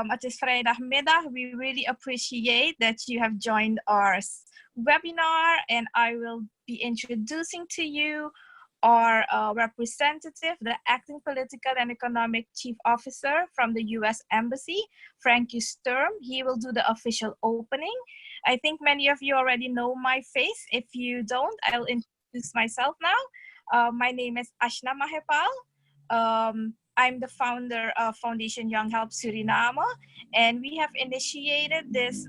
Het is vrijdagmiddag. We really appreciate that you have joined our webinar, and I will be introducing to you our representative, the Acting Political and Economic Chief Officer from the U.S. Embassy, Frankie Sturm. He will do the official opening. I think many of you already know my face. If you don't, I'll introduce myself now. My name is Ashna Mahepal. I'm the founder of Foundation Young Help Suriname, and we have initiated this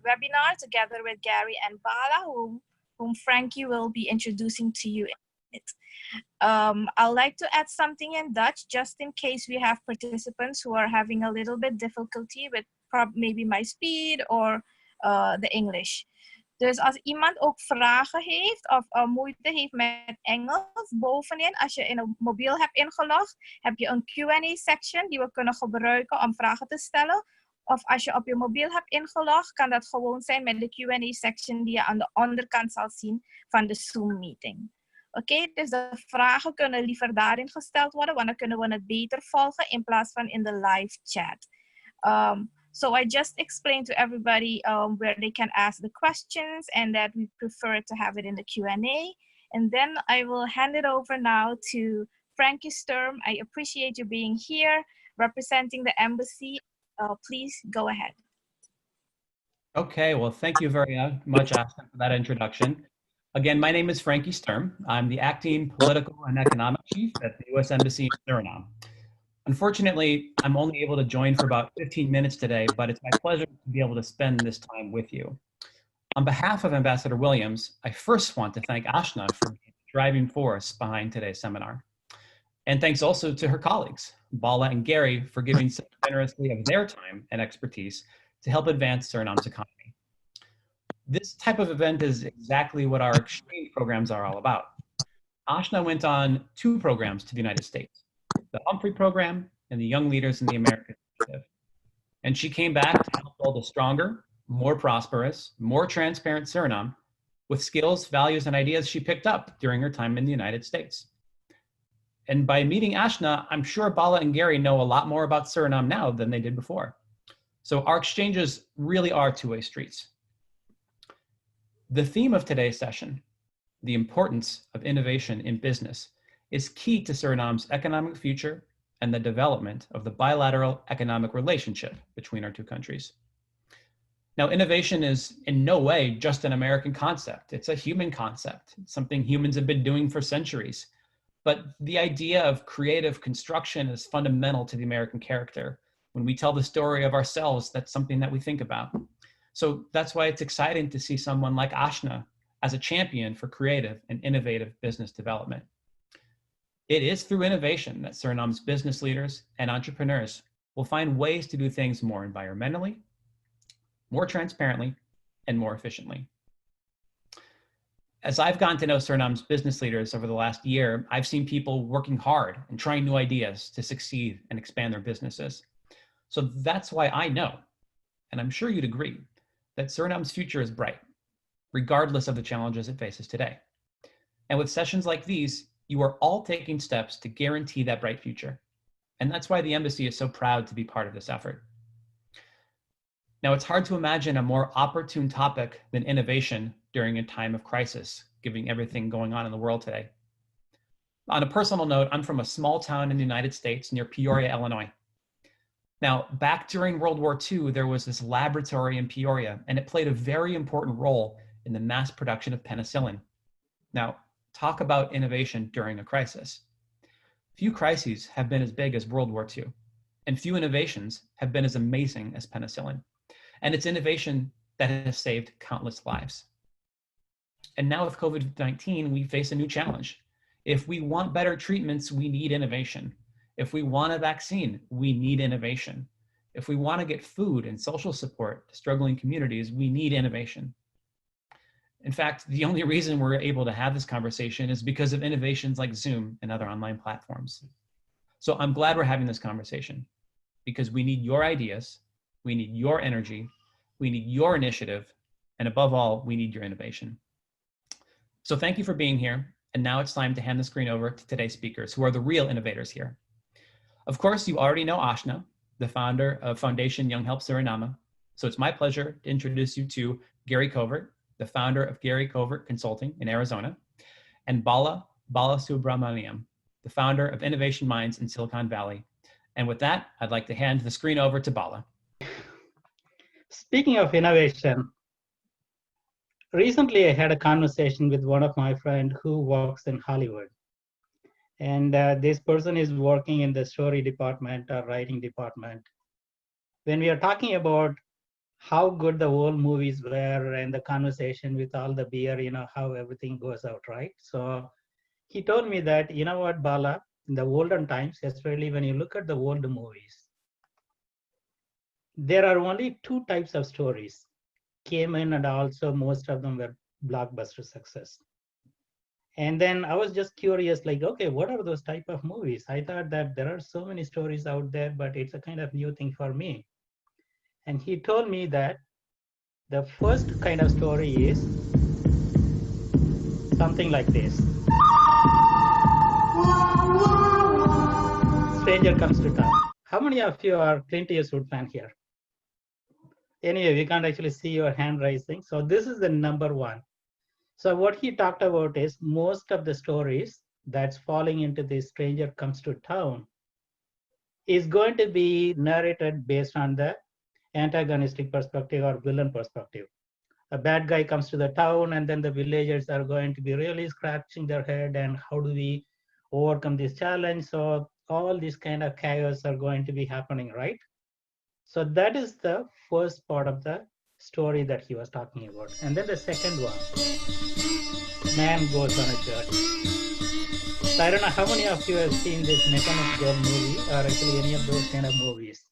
webinar together with Gary and Bala, whom Frankie will be introducing to you. I'd like to add something in Dutch, just in case we have participants who are having a little bit difficulty with maybe my speed or the English. Dus als iemand ook vragen heeft of moeite heeft met Engels, bovenin, als je in een mobiel hebt ingelogd, heb je een Q&A section die we kunnen gebruiken om vragen te stellen. Of als je op je mobiel hebt ingelogd, kan dat gewoon zijn met de Q&A section die je aan de onderkant zal zien van de Zoom meeting. Oké, dus de vragen kunnen liever daarin gesteld worden, want dan kunnen we het beter volgen in plaats van in de live chat. So I just explained to everybody where they can ask the questions, and that we prefer to have it in the Q&A. And then I will hand it over now to Frankie Sturm. I appreciate you being here, representing the embassy. Please go ahead. Okay, well, thank you very much, Ashton, for that introduction. Again, my name is Frankie Sturm. I'm the Acting Political and Economic Chief at the U.S. Embassy in Suriname. Unfortunately, I'm only able to join for about 15 minutes today, but it's my pleasure to be able to spend this time with you. On behalf of Ambassador Williams, I first want to thank Ashna for being the driving force behind today's seminar. And thanks also to her colleagues, Bala and Gary, for giving so generously of their time and expertise to help advance Suriname's economy. This type of event is exactly what our exchange programs are all about. Ashna went on 2 programs to the United States, the Humphrey Program and the Young Leaders in the Americas Initiative. And she came back to help build a stronger, more prosperous, more transparent Suriname with skills, values, and ideas she picked up during her time in the United States. And by meeting Ashna, I'm sure Bala and Gary know a lot more about Suriname now than they did before. So our exchanges really are two-way streets. The theme of today's session, the importance of innovation in business, is key to Suriname's economic future and the development of the bilateral economic relationship between our two countries. Now, innovation is in no way just an American concept. It's a human concept. It's something humans have been doing for centuries. But the idea of creative construction is fundamental to the American character. When we tell the story of ourselves, that's something that we think about. So that's why it's exciting to see someone like Ashna as a champion for creative and innovative business development. It is through innovation that Suriname's business leaders and entrepreneurs will find ways to do things more environmentally, more transparently, and more efficiently. As I've gotten to know Suriname's business leaders over the last year, I've seen people working hard and trying new ideas to succeed and expand their businesses. So that's why I know, and I'm sure you'd agree, that Suriname's future is bright, regardless of the challenges it faces today. And with sessions like these, you are all taking steps to guarantee that bright future. And that's why the embassy is so proud to be part of this effort. Now, it's hard to imagine a more opportune topic than innovation during a time of crisis, given everything going on in the world today. On a personal note, I'm from a small town in the United States near Peoria, Illinois. Now, back during World War II, there was this laboratory in Peoria, and it played a very important role in the mass production of penicillin. Now, talk about innovation during a crisis. Few crises have been as big as World War II, and few innovations have been as amazing as penicillin. And it's innovation that has saved countless lives. And now with COVID-19, we face a new challenge. If we want better treatments, we need innovation. If we want a vaccine, we need innovation. If we want to get food and social support to struggling communities, we need innovation. In fact, the only reason we're able to have this conversation is because of innovations like Zoom and other online platforms. So I'm glad we're having this conversation because we need your ideas, we need your energy, we need your initiative, and above all, we need your innovation. So thank you for being here. And now it's time to hand the screen over to today's speakers, who are the real innovators here. Of course, you already know Ashna, the founder of Foundation Young Help Suriname. So it's my pleasure to introduce you to Gary Covert, the founder of Gary Covert Consulting in Arizona, and Bala Subramaniam, the founder of Innovation Minds in Silicon Valley. And with that, I'd like to hand the screen over to Bala. Speaking of innovation, recently I had a conversation with one of my friends who works in Hollywood. And this person is working in the story department or writing department. When we are talking about how good the old movies were and the conversation with all the beer, how everything goes out, right? So he told me that, you know what, Bala, in the olden times, especially when you look at the old movies, there are only two types of stories came in, and also most of them were blockbuster success. And then I was just curious, like, okay, what are those type of movies? I thought that there are so many stories out there, but it's a kind of new thing for me. And he told me that the first kind of story is something like this. Stranger comes to town. How many of you are Clint Eastwood fan here? Anyway, we can't actually see your hand raising. So this is the number one. So what he talked about is most of the stories that's falling into this stranger comes to town is going to be narrated based on the antagonistic perspective or villain perspective. A bad guy comes to the town, and then the villagers are going to be really scratching their head, and how do we overcome this challenge? So all these kind of chaos are going to be happening, right? So that is the first part of the story that he was talking about. And then the second one, man goes on a journey. So I don't know how many of you have seen this Mechanic Girl movie or actually any of those kind of movies.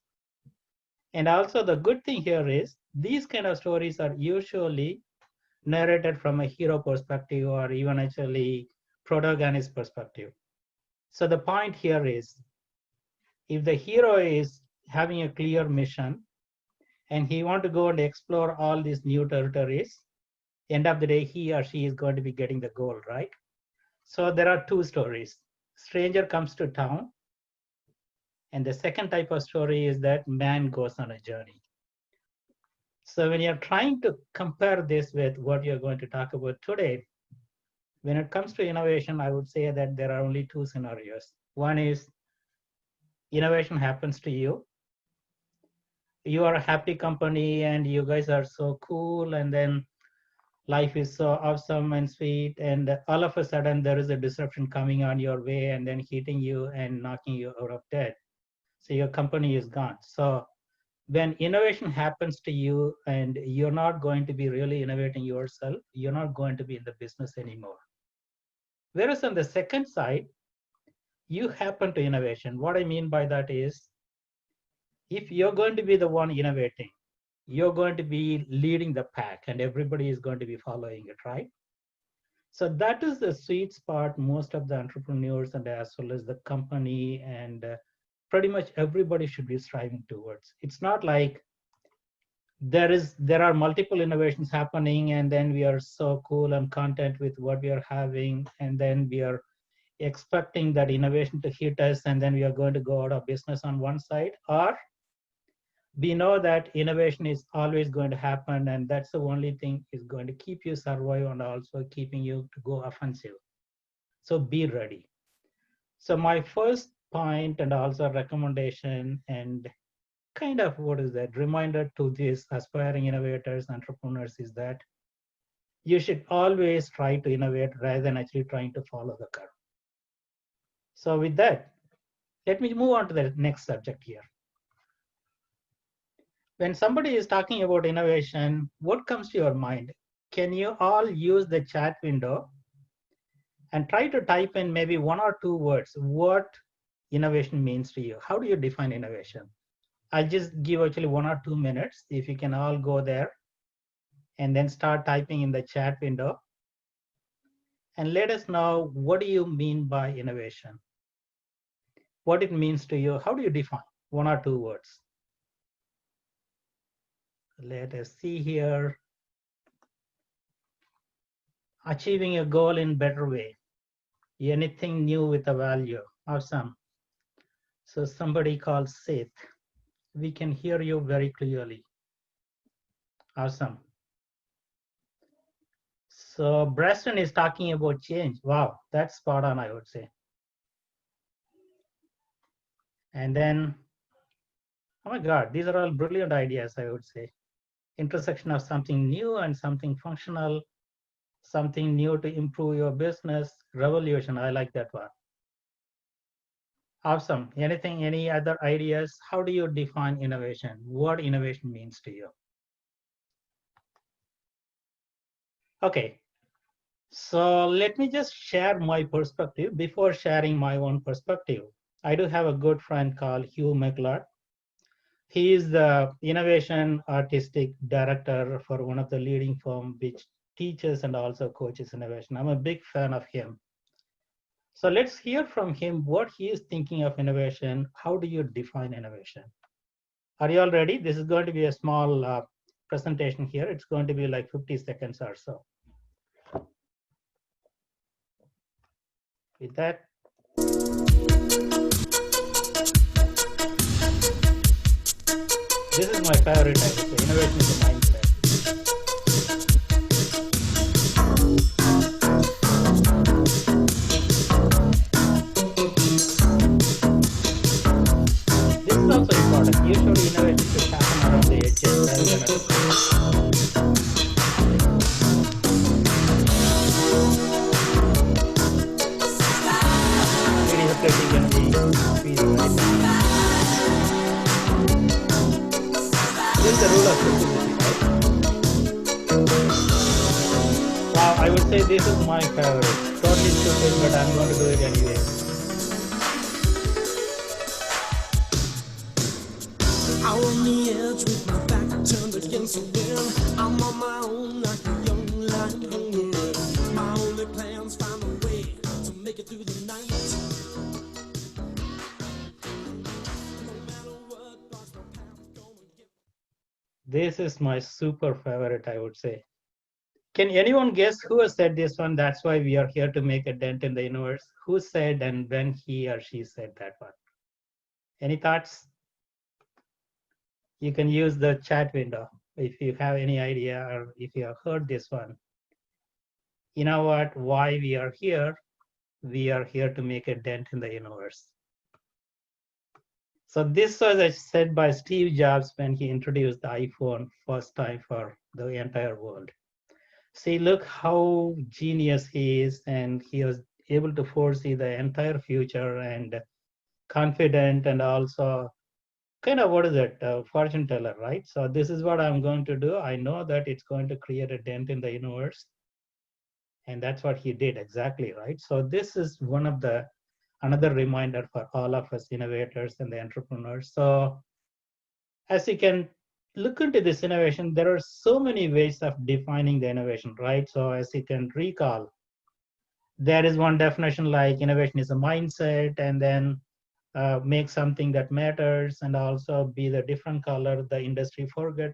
And also the good thing here is these kind of stories are usually narrated from a hero perspective or even actually protagonist perspective. So the point here is if the hero is having a clear mission and he want to go and explore all these new territories, end of the day, he or she is going to be getting the goal, right? So there are two stories. Stranger comes to town. And the second type of story is that man goes on a journey. So when you're trying to compare this with what you're going to talk about today, when it comes to innovation, I would say that there are only two scenarios. One is innovation happens to you. You are a happy company and you guys are so cool, and then life is so awesome and sweet, and all of a sudden there is a disruption coming on your way and then hitting you and knocking you out of debt. So your company is gone. So when innovation happens to you and you're not going to be really innovating yourself, you're not going to be in the business anymore. Whereas on the second side, you happen to innovation. What I mean by that is, if you're going to be the one innovating, you're going to be leading the pack and everybody is going to be following it, right? So that is the sweet spot most of the entrepreneurs and as well as the company and pretty much everybody should be striving towards. It's not like there are multiple innovations happening and then we are so cool and content with what we are having, and then we are expecting that innovation to hit us and then we are going to go out of business on one side, or we know that innovation is always going to happen and that's the only thing is going to keep you survive and also keeping you to go offensive. So be ready. So my first point and also recommendation and kind of what is that reminder to these aspiring innovators, entrepreneurs is that you should always try to innovate rather than actually trying to follow the curve. So with that, let me move on to the next subject here. When somebody is talking about innovation, what comes to your mind? Can you all use the chat window and try to type in maybe one or two words what innovation means to you? How do you define innovation? I'll just give actually 1 or 2 minutes. If you can all go there and then start typing in the chat window and let us know what do you mean by innovation? What it means to you? How do you define 1 or 2 words? Let us see here. Achieving a goal in better way. Anything new with a value. Awesome. So somebody called Seth. We can hear you very clearly. Awesome. So Preston is talking about change. Wow, that's spot on, I would say. And then, oh my God, these are all brilliant ideas, I would say. Intersection of something new and something functional, something new to improve your business, revolution. I like that one. Awesome. Anything, any other ideas? How do you define innovation? What innovation means to you? Okay, so let me just share my perspective. Before sharing my own perspective, I do have a good friend called Hugh McLeod. He is the innovation artistic director for one of the leading firms which teaches and also coaches innovation. I'm a big fan of him. So let's hear from him what he is thinking of innovation. How do you define innovation? Are you all ready? This is going to be a small presentation here. It's going to be like 50 seconds or so. With that, this is my favorite, I would say. Innovation is a mindset. This is also important. Usually innovation should happen around the edges rather than at the it is affecting energy, speed, right? This is the rule of simplicity, right? Wow, I would say this is my favorite. Totally stupid, but I'm going to do it anyway. Out on the edge with my back turned against the wind. I'm on my own like a young lion hungry. My only plans find a way to make it through the night. No matter what, God's my path gonna get. This is my super favorite, I would say. Can anyone guess who has said this one? That's why we are here to make a dent in the universe. Who said and when he or she said that one? Any thoughts? You can use the chat window if you have any idea or if you have heard this one. You know what? Why we are here? We are here to make a dent in the universe. So this was said by Steve Jobs when he introduced the iPhone first time for the entire world. See, look how genius he is, and he was able to foresee the entire future and confident and also kind of, what is it, fortune teller, right? So this is what I'm going to do. I know that it's going to create a dent in the universe. And that's what he did exactly, right? So this is one of the, another reminder for all of us innovators and the entrepreneurs. So as you can look into this innovation, there are so many ways of defining the innovation, right? So as you can recall, there is one definition like innovation is a mindset, and then make something that matters, and also be the different color the industry forget.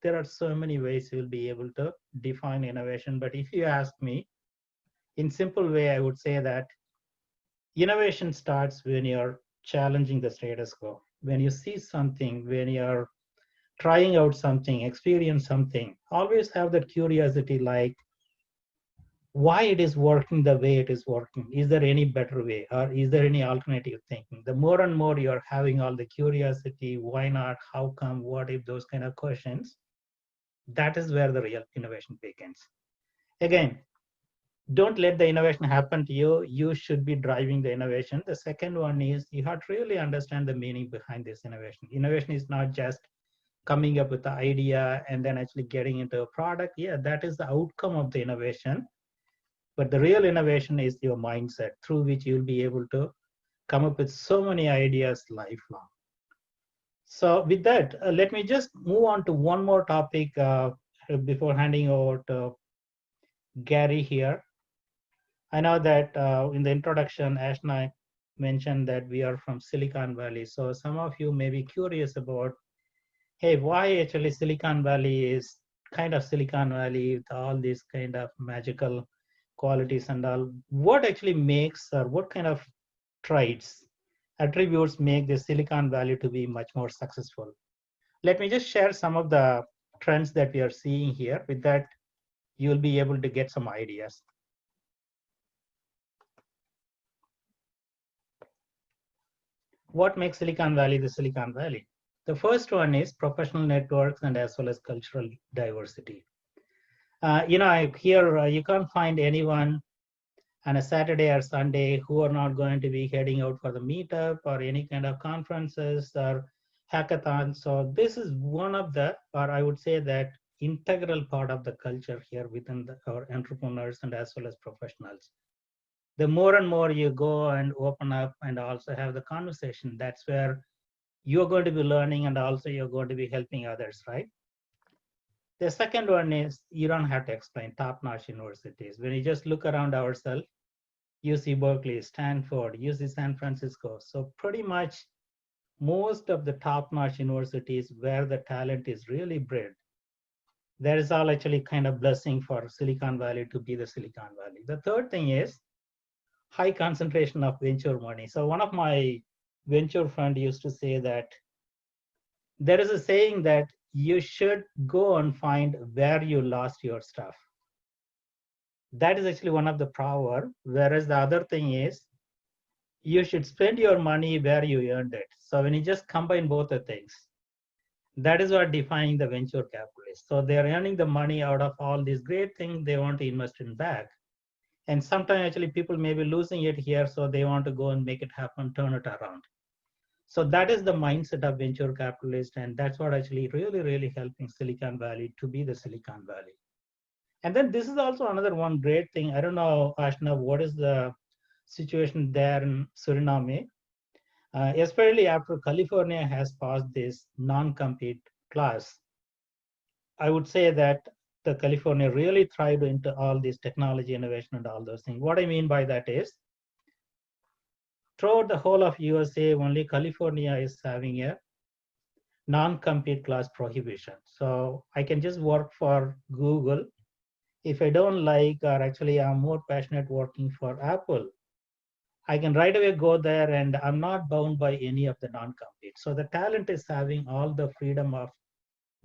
There are so many ways you'll be able to define innovation. But if you ask me, in simple way, I would say that innovation starts when you're challenging the status quo. When you see something, when you're trying out something, experience something, always have that curiosity, like why it is working the way it is working. Is there any better way, or is there any alternative thinking? The more and more you're having all the curiosity, why not, how come, what if, those kind of questions, that is where the real innovation begins. Again, don't let the innovation happen to you. You should be driving the innovation. The second one is you have to really understand the meaning behind this innovation. Innovation is not just coming up with the idea and then actually getting into a product. Yeah, that is the outcome of the innovation. But the real innovation is your mindset, through which you'll be able to come up with so many ideas lifelong. So with that, let me just move on to one more topic before handing over to Gary here. I know that in the introduction, Ashna mentioned that we are from Silicon Valley. So some of you may be curious about, hey, why actually Silicon Valley is kind of Silicon Valley with all these kind of magical qualities and all. What actually makes, or what kind of traits, attributes make the Silicon Valley to be much more successful? let me just share some of the trends that we are seeing here. With that, you'll be able to get some ideas. What makes Silicon Valley the Silicon Valley? The first one is professional networks and as well as cultural diversity. Here you can't find anyone on a Saturday or Sunday who are not going to be heading out for the meetup or any kind of conferences or hackathons. So this is one of the, or I would say that integral part of the culture here within our entrepreneurs and as well as professionals. The more and more you go and open up and also have the conversation, that's where you're going to be learning and also you're going to be helping others, right? The second one is you don't have to explain top-notch universities. When you just look around ourselves, UC Berkeley, Stanford, UC San Francisco. So pretty much most of the top-notch universities where the talent is really bred, that is all actually kind of blessing for Silicon Valley to be the Silicon Valley. The third thing is high concentration of venture money. So one of my venture fund used to say that there is a saying that you should go and find where you lost your stuff. That is actually one of the proverb, whereas the other thing is you should spend your money where you earned it. So when you just combine both the things, that is what defining the venture capitalist. So they're earning the money out of all these great things they want to invest in back. And sometimes actually people may be losing it here, so they want to go and make it happen, turn it around. So that is the mindset of venture capitalist, and that's what actually really, really helping Silicon Valley to be the Silicon Valley. And then this is also another one great thing. I don't know, Ashna, what is the situation there in Suriname? Especially after California has passed this non-compete clause, I would say that the California really thrived into all this technology innovation and all those things. What I mean by that is, throughout the whole of USA, only California is having a non-compete clause prohibition. So I can just work for Google. If I don't like, or actually I'm more passionate working for Apple, I can right away go there and I'm not bound by any of the non-compete. So the talent is having all the freedom of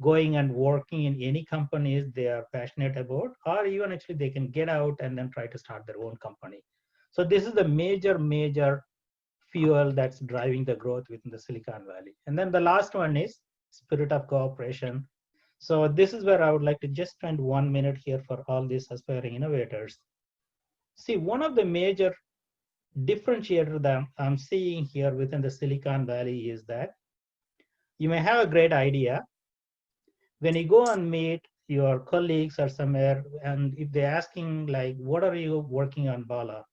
going and working in any companies they are passionate about, or even actually they can get out and then try to start their own company. So this is the major fuel that's driving the growth within the Silicon Valley. And then the last one is spirit of cooperation. So this is where I would like to just spend 1 minute here for all these aspiring innovators. See, one of the major differentiator that I'm seeing here within the Silicon Valley is that you may have a great idea. When you go and meet your colleagues or somewhere, and if they're asking like, what are you working on, Bala?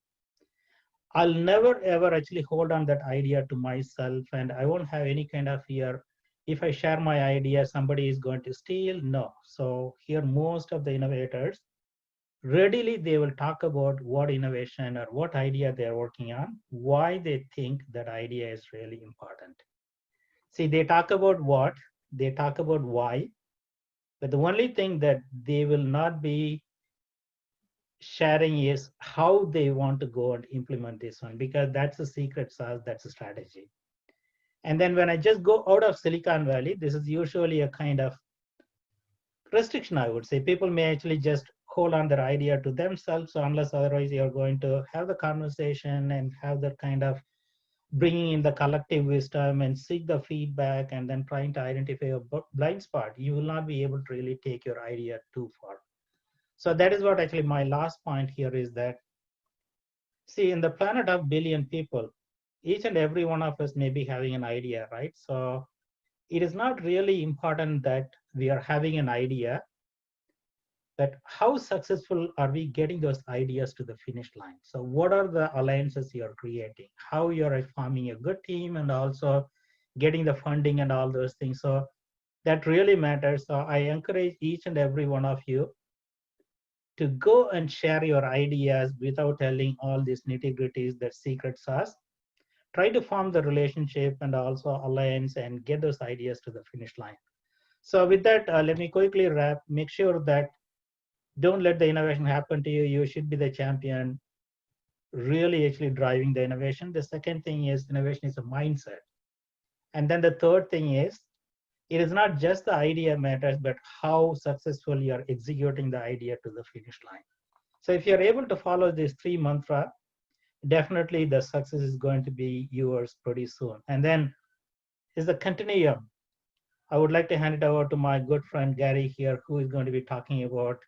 I'll never ever actually hold on that idea to myself, and I won't have any kind of fear. If I share my idea, somebody is going to steal. No. So here, most of the innovators, readily they will talk about what innovation or what idea they're working on, why they think that idea is really important. See, they talk about what, they talk about why, but the only thing that they will not be sharing is how they want to go and implement this one, because that's the secret sauce, that's a strategy. And then when I just go out of Silicon Valley, this is usually a kind of restriction, I would say. People may actually just hold on their idea to themselves, so unless otherwise you're going to have the conversation and have that kind of bringing in the collective wisdom and seek the feedback and then trying to identify a blind spot, you will not be able to really take your idea too far. So that is what actually my last point here is that, see, in the planet of billion people, each and every one of us may be having an idea, right? So it is not really important that we are having an idea, but how successful are we getting those ideas to the finish line? So what are the alliances you're creating? How you're forming a good team and also getting the funding and all those things. So that really matters. So I encourage each and every one of you to go and share your ideas without telling all these nitty-gritties, that secret sauce. Try to form the relationship and also alliance and get those ideas to the finish line. So with that, let me quickly wrap. Make sure that don't let the innovation happen to you. You should be the champion, really actually driving the innovation. The second thing is innovation is a mindset. And then the third thing is it is not just the idea matters, but how successful you are executing the idea to the finish line. So if you're able to follow these 3 mantra, definitely the success is going to be yours pretty soon. And then is the continuum. I would like to hand it over to my good friend Gary here, who is going to be talking about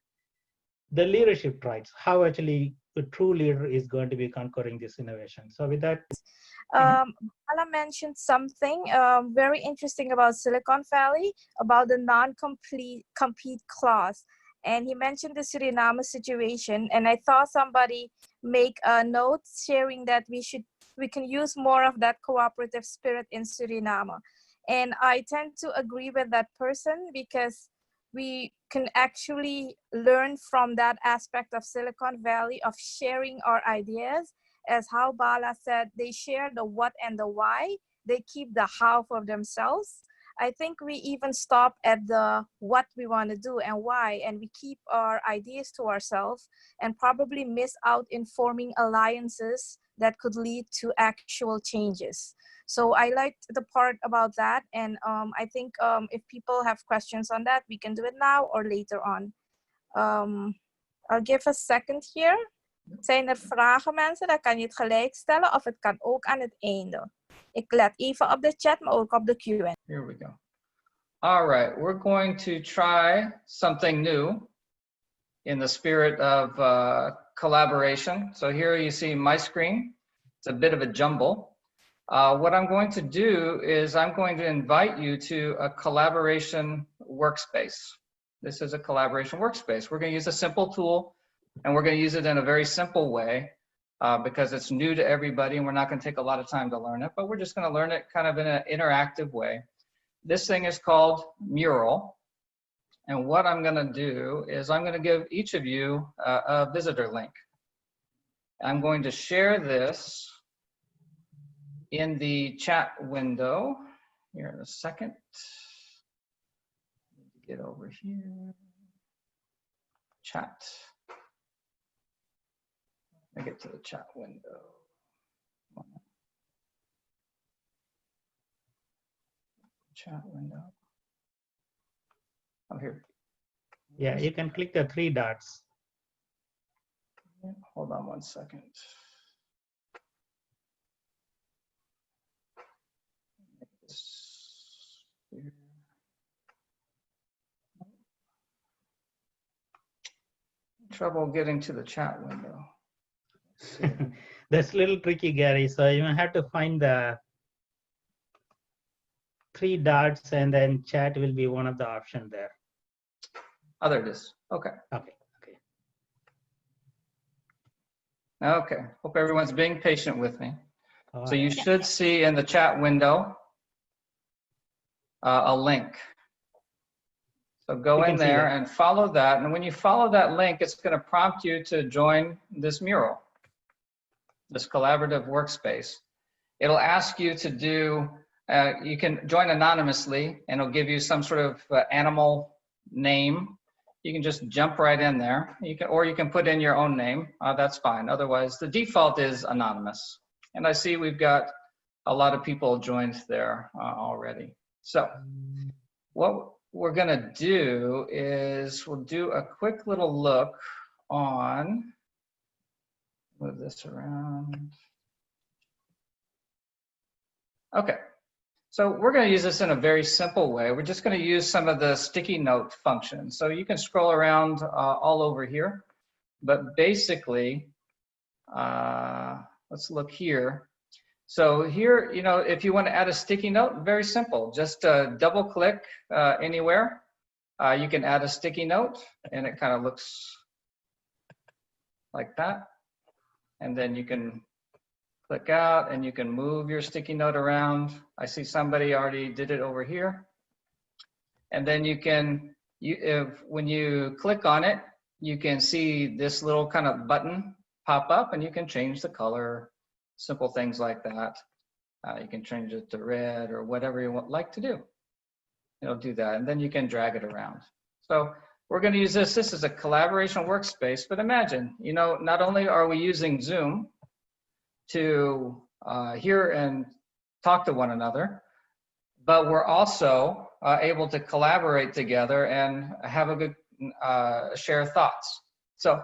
the leadership traits, how actually a true leader is going to be conquering this innovation. So with that, Bala mentioned something very interesting about Silicon Valley, about the non-compete clause. And he mentioned the Suriname situation. And I thought somebody make a note sharing that we can use more of that cooperative spirit in Suriname. And I tend to agree with that person, because we can actually learn from that aspect of Silicon Valley of sharing our ideas. As how Bala said, they share the what and the why. They keep the how for themselves. I think we even stop at the what we want to do and why, and we keep our ideas to ourselves and probably miss out in forming alliances that could lead to actual changes. So I liked the part about that. And I think if people have questions on that, we can do it now or later on. I'll give a second here. Zijn er vragen, mensen? Dan kan je het gelijk stellen of het kan ook aan het einde. Ik let even op de chat, maar ook op de Q&A. Here we go. All right, we're going to try something new in the spirit of collaboration. So here you see my screen. It's a bit of a jumble. What I'm going to do is I'm going to invite you to a collaboration workspace. This is a collaboration workspace. We're going to use a simple tool, and we're going to use it in a very simple way because it's new to everybody, and we're not going to take a lot of time to learn it, but we're just going to learn it kind of in an interactive way. This thing is called Mural. And what I'm going to do is I'm going to give each of you a visitor link. I'm going to share this in the chat window here in a second. Get over here. Chat. I get to the chat window. Chat window. Oh, here. yeah, you can click the 3 dots. Hold on one second. Trouble getting to the chat window. That's a little tricky, Gary. So you have to find the 3 dots, and then chat will be one of the options there. Oh, there it is. Okay. Okay. Okay. Hope everyone's being patient with me. All So right. you should see in the chat window a link. So go You in can see there that. and follow that. And when you follow that link, it's going to prompt you to join this mural, this collaborative workspace. It'll ask you to do, you can join anonymously, and it'll give you some sort of animal name. You can just jump right in there. Or you can put in your own name. That's fine. Otherwise, the default is anonymous. And I see we've got a lot of people joined there already. So what we're going to do is we'll do a quick little look on, move this around. Okay, so we're going to use this in a very simple way. We're just going to use some of the sticky note functions. So you can scroll around all over here, but basically, let's look here. So here, you know, if you want to add a sticky note, very simple. Just double click anywhere. You can add a sticky note, and it kind of looks like that. And then you can click out, and you can move your sticky note around. I see somebody already did it over here. And then you can, when you click on it, you can see this little kind of button pop up, and you can change the color. Simple things like that. You can change it to red or whatever you like to do. It'll do that, and then you can drag it around. So we're going to use this. This is a collaboration workspace, but imagine, you know, not only are we using Zoom to hear and talk to one another, but we're also able to collaborate together and have a good share thoughts. So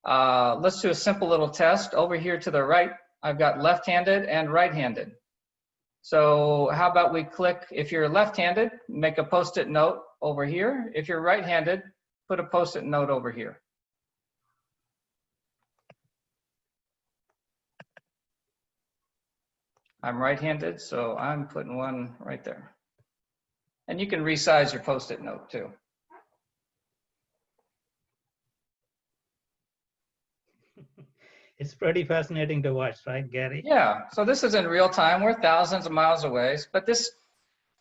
let's do a simple little test. Over here to the right, I've got left-handed and right-handed. So how about we click, if you're left-handed, make a post-it note over here. If you're right-handed, put a post-it note over here. I'm right-handed, so I'm putting one right there. And you can resize your post-it note too. It's pretty fascinating to watch, right, Gary? Yeah, so this is in real time. We're thousands of miles away, but this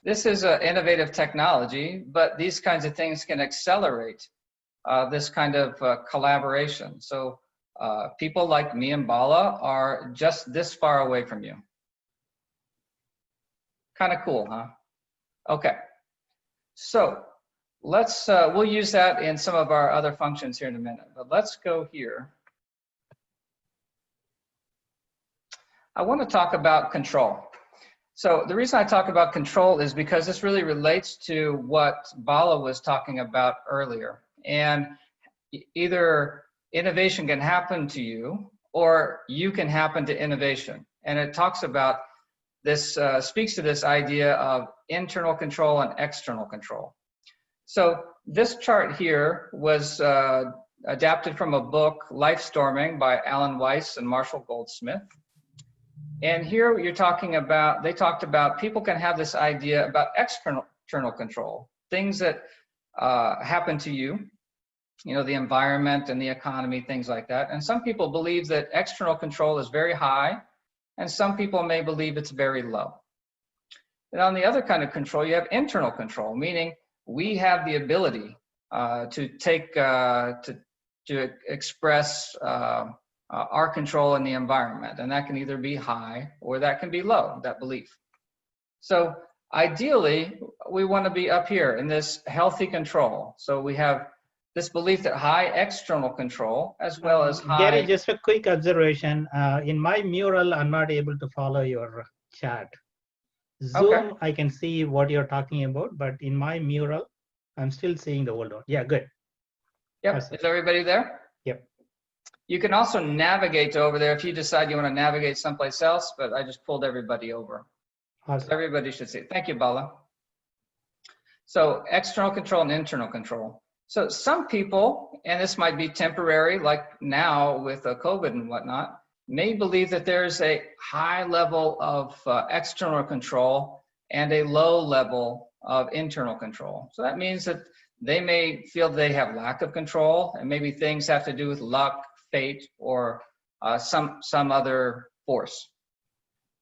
is an innovative technology, but these kinds of things can accelerate this kind of collaboration. So people like me and Bala are just this far away from you. Kind of cool, huh? Okay, so let's, we'll use that in some of our other functions here in a minute, but let's go here. I want to talk about control. So the reason I talk about control is because this really relates to what Bala was talking about earlier. And either innovation can happen to you or you can happen to innovation. And it talks about this, speaks to this idea of internal control and external control. So this chart here was adapted from a book, Life Storming by Alan Weiss and Marshall Goldsmith. And here you're talking about, they talked about people can have this idea about external control, things that happen to you, you know, the environment and the economy, things like that. And some people believe that external control is very high, and some people may believe it's very low. And on the other kind of control, you have internal control, meaning we have the ability to take, to express our control in the environment, and that can either be high or that can be low, that belief. So ideally, we want to be up here in this healthy control. So we have this belief that high external control as well as high... Gary, just a quick observation. In my mural, I'm not able to follow your chat. Zoom, Okay. I can see what you're talking about, but in my mural, I'm still seeing the old one. Yeah, good. Yep, Awesome. is everybody there? Yep. You can also navigate over there if you decide you want to navigate someplace else, but I just pulled everybody over. Awesome. Everybody should see it. Thank you, Bala. So external control and internal control. So some people, and this might be temporary, like now with COVID and whatnot, may believe that there's a high level of external control and a low level of internal control. So that means that they may feel they have lack of control, and maybe things have to do with luck, fate, or some other force.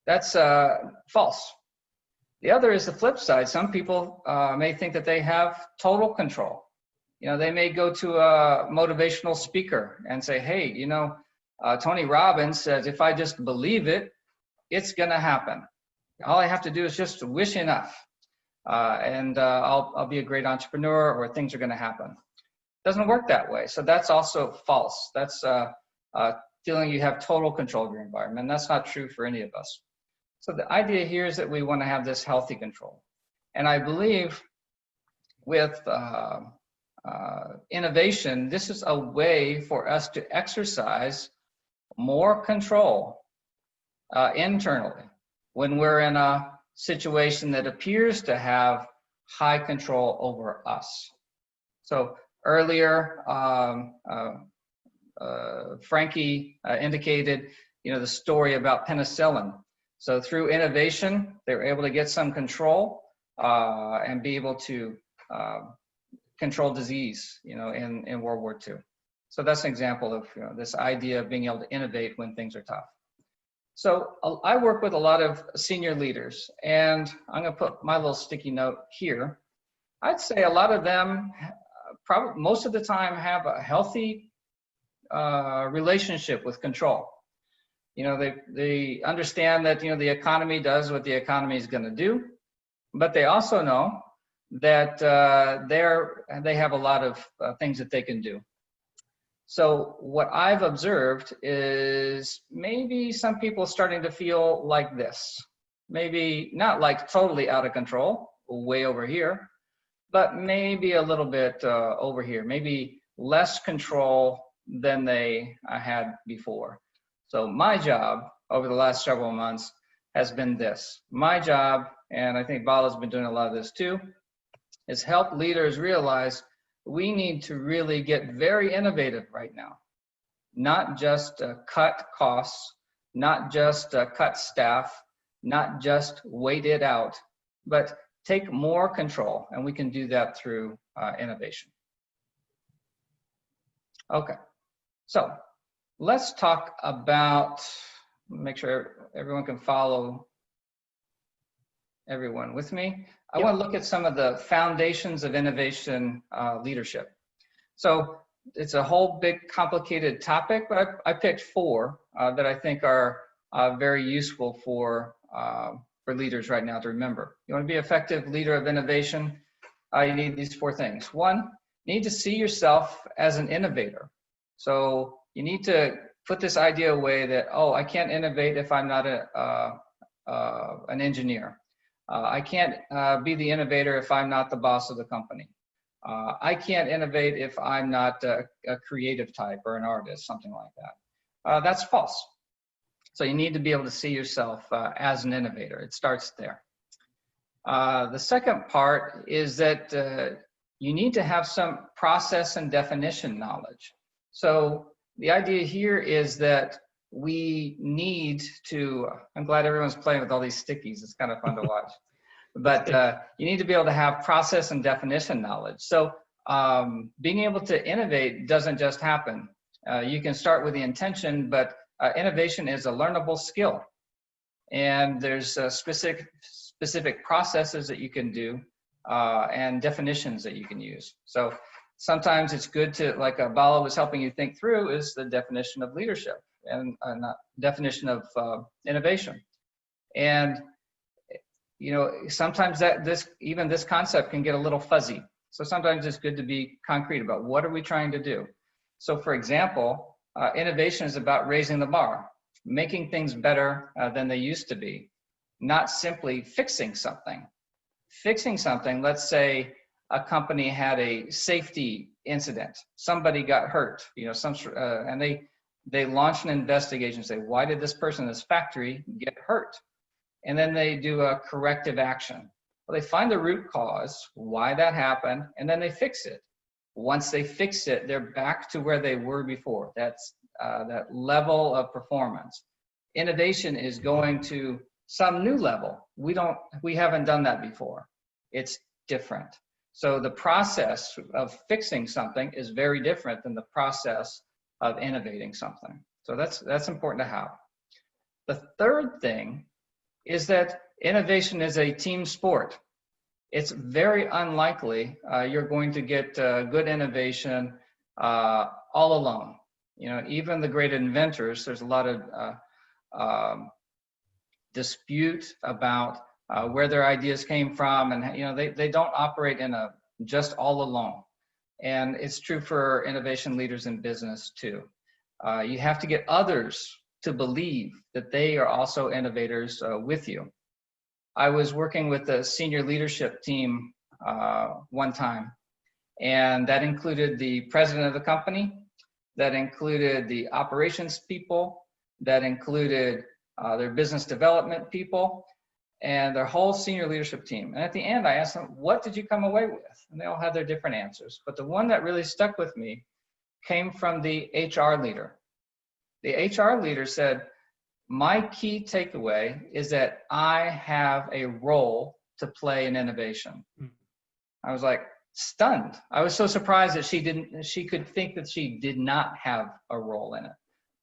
That's false. The other is the flip side. Some people may think that they have total control. You know, they may go to a motivational speaker and say, hey, you know, Tony Robbins says, if I just believe it, it's gonna happen. All I have to do is just wish enough. And I'll be a great entrepreneur, or things are gonna happen. Doesn't work that way. So that's also false. That's feeling you have total control of your environment. That's not true for any of us. So the idea here is that we want to have this healthy control. And I believe with innovation, this is a way for us to exercise more control internally when we're in a situation that appears to have high control over us. So earlier, Frankie indicated, you know, the story about penicillin. So through innovation, they were able to get some control and be able to control disease, you know, in World War II. So that's an example of, you know, this idea of being able to innovate when things are tough. So I work with a lot of senior leaders, and I'm going to put my little sticky note here. I'd say a lot of them, probably most of the time, have a healthy relationship with control. You know, they understand that, you know, the economy does what the economy is going to do, but they also know that they have a lot of things that they can do. So what I've observed is maybe some people starting to feel like this, maybe not like totally out of control, way over here, but maybe a little bit over here, maybe less control than they had before. So my job over the last several months has been this. My job, and I think Bala's been doing a lot of this too, is help leaders realize we need to really get very innovative right now. Not just cut costs, not just cut staff, not just wait it out, but take more control, and we can do that through innovation. Okay, so let's talk about, make sure everyone can follow everyone with me. I want to look at some of the foundations of innovation leadership. So it's a whole big complicated topic, but I picked 4 that I think are very useful for leaders right now to remember. You want to be an effective leader of innovation, you need these 4 things. 1, you need to see yourself as an innovator. So you need to put this idea away that, oh, I can't innovate if I'm not an engineer. I can't be the innovator if I'm not the boss of the company. I can't innovate if I'm not a creative type or an artist, something like that. That's false. So you need to be able to see yourself as an innovator. It starts there. The second part is that you need to have some process and definition knowledge. So the idea here is that we need to, I'm glad everyone's playing with all these stickies. It's kind of fun to watch. But you need to be able to have process and definition knowledge. So being able to innovate doesn't just happen. You can start with the intention, but innovation is a learnable skill. And there's specific processes that you can do and definitions that you can use. So sometimes it's good to, like Bala was helping you think through, is the definition of leadership and definition of innovation. And you know, sometimes even this concept can get a little fuzzy. So sometimes it's good to be concrete about what are we trying to do. So for example, innovation is about raising the bar, making things better than they used to be, not simply fixing something. Fixing something, let's say a company had a safety incident, somebody got hurt, you know, and they launch an investigation, say, why did this person in this factory get hurt? And then they do a corrective action. Well, they find the root cause, why that happened, and then they fix it. Once they fix it, they're back to where they were before. That's that level of performance. Innovation is going to some new level. We haven't done that before. It's different. So the process of fixing something is very different than the process of innovating something. So that's important to have. The third thing is that innovation is a team sport. It's very unlikely you're going to get good innovation all alone. You know, even the great inventors, there's a lot of dispute about where their ideas came from, and you know, they don't operate in a just all alone. And it's true for innovation leaders in business too. You have to get others to believe that they are also innovators with you. I was working with the senior leadership team one time, and that included the president of the company, that included the operations people, that included their business development people, and their whole senior leadership team. And at the end, I asked them, what did you come away with? And they all had their different answers. But the one that really stuck with me came from the HR leader. The HR leader said, my key takeaway is that I have a role to play in innovation. I was like stunned. I was so surprised that she could think that she did not have a role in it.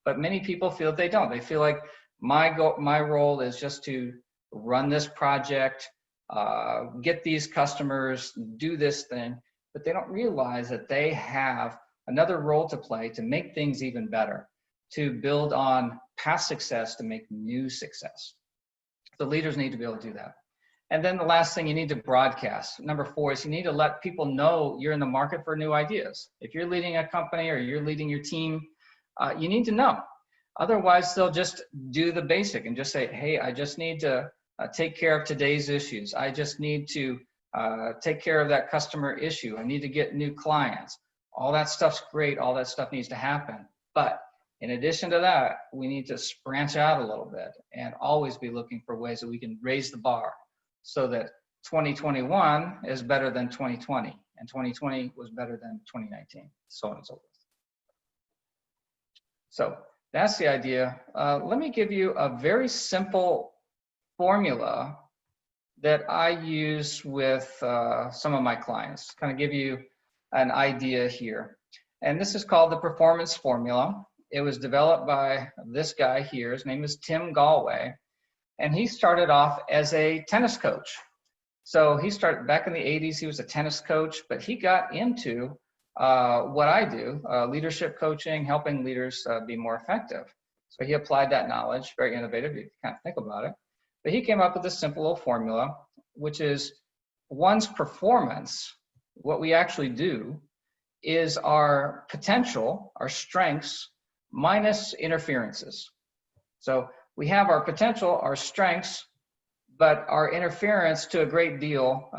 But many people feel they don't. They feel like my role is just to run this project, get these customers, do this thing, but they don't realize that they have another role to play to make things even better, to build on past success to make new success. The leaders need to be able to do that. And then the last thing, you need to broadcast. Number 4 is you need to let people know you're in the market for new ideas. If you're leading a company or you're leading your team, you need to know. Otherwise, they'll just do the basic and just say, hey, I just need to take care of today's issues. I just need to take care of that customer issue. I need to get new clients. All that stuff's great. All that stuff needs to happen. But in addition to that, we need to branch out a little bit and always be looking for ways that we can raise the bar so that 2021 is better than 2020 and 2020 was better than 2019, so on and so forth. So that's the idea. Let me give you a very simple formula that I use with some of my clients, kind of give you an idea here. And this is called the performance formula. It was developed by this guy here. His name is Tim Galway. And he started off as a tennis coach. So he started back in the 80s, he was a tennis coach, but he got into what I do, leadership coaching, helping leaders be more effective. So he applied that knowledge, very innovative if you kind of think about it. But he came up with this simple little formula, which is one's performance, what we actually do, is our potential, our strengths, minus interferences. So we have our potential, our strengths, but our interference to a great deal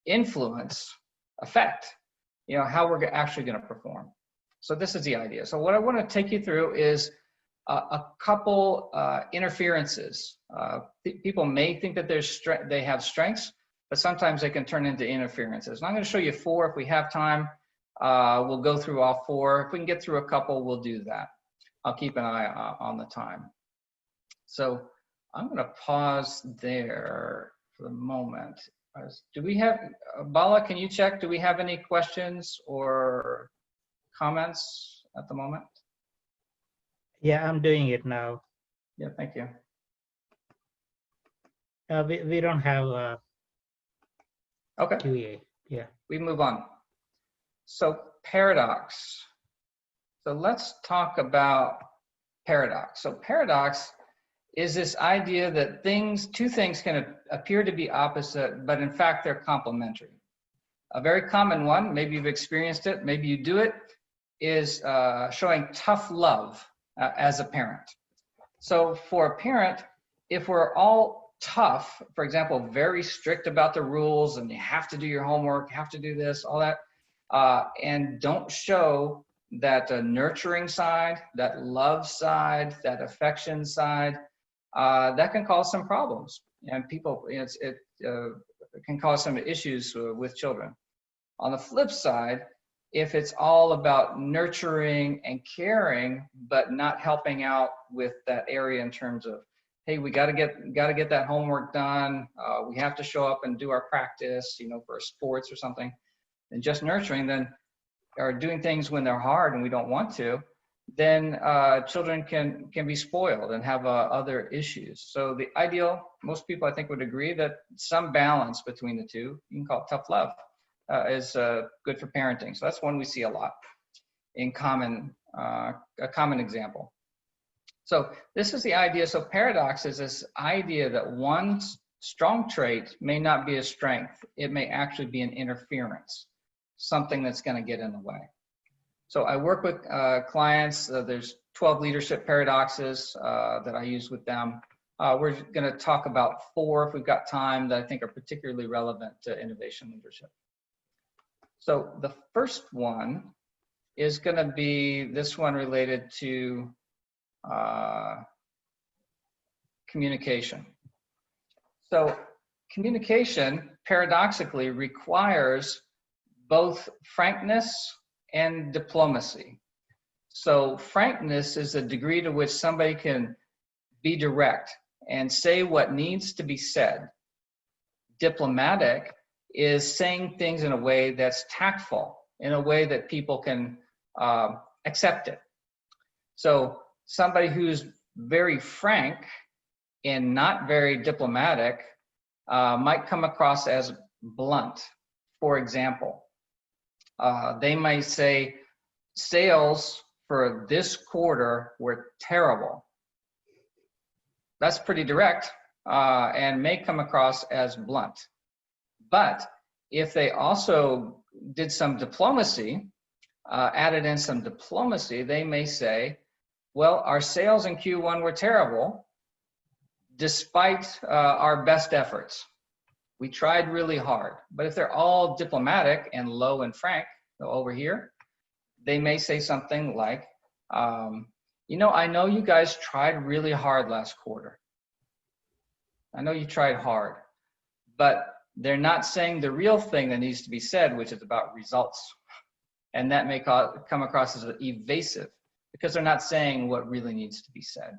influence, affect, how we're actually going to perform. So this is the idea. So what I want to take you through is a couple interferences. People may think that they have strengths, but sometimes they can turn into interferences. And I'm going to show you 4 if we have time. We'll go through all 4. If we can get through a couple, we'll do that. I'll keep an eye on the time. So I'm going to pause there for the moment. Do we have, Bala, can you check? Do we have any questions or comments at the moment? Yeah, I'm doing it now. Yeah, thank you. We don't have Okay. QA. Yeah. We move on. So paradox. So let's talk about paradox. So paradox is this idea that two things can appear to be opposite, but in fact they're complementary. A very common one, maybe you've experienced it, maybe you do it, is showing tough love as a parent. So for a parent, if we're all tough, for example, very strict about the rules and you have to do your homework, you have to do this, all that, and don't show that nurturing side, that love side, that affection side, that can cause some problems. And people, it can cause some issues with children. On the flip side, if it's all about nurturing and caring, but not helping out with that area in terms of, hey, we got to get that homework done. We have to show up and do our practice, for sports or something, and just nurturing, then, or doing things when they're hard and we don't want to, then children can be spoiled and have other issues. So the ideal, most people I think would agree that some balance between the two, you can call it tough love, is good for parenting. So that's one we see a lot in a common example. So this is the idea. So paradox is this idea that one strong trait may not be a strength. It may actually be an interference, something that's going to get in the way. So I work with clients. There's 12 leadership paradoxes that I use with them. We're going to talk about 4 if we've got time that I think are particularly relevant to innovation leadership. So the first one is going to be this one related to communication. So communication paradoxically requires both frankness and diplomacy. So frankness is the degree to which somebody can be direct and say what needs to be said. Diplomatic is saying things in a way that's tactful, in a way that people can accept it. So somebody who's very frank and not very diplomatic might come across as blunt. For example, they might say, sales for this quarter were terrible. That's pretty direct and may come across as blunt. But if they also did some diplomacy, added in some diplomacy, they may say, well, our sales in Q1 were terrible despite our best efforts. We tried really hard. But if they're all diplomatic and low and frank over here, they may say something like, you know, I know you guys tried really hard last quarter. I know you tried hard, but they're not saying the real thing that needs to be said, which is about results. And that may come across as evasive because they're not saying what really needs to be said.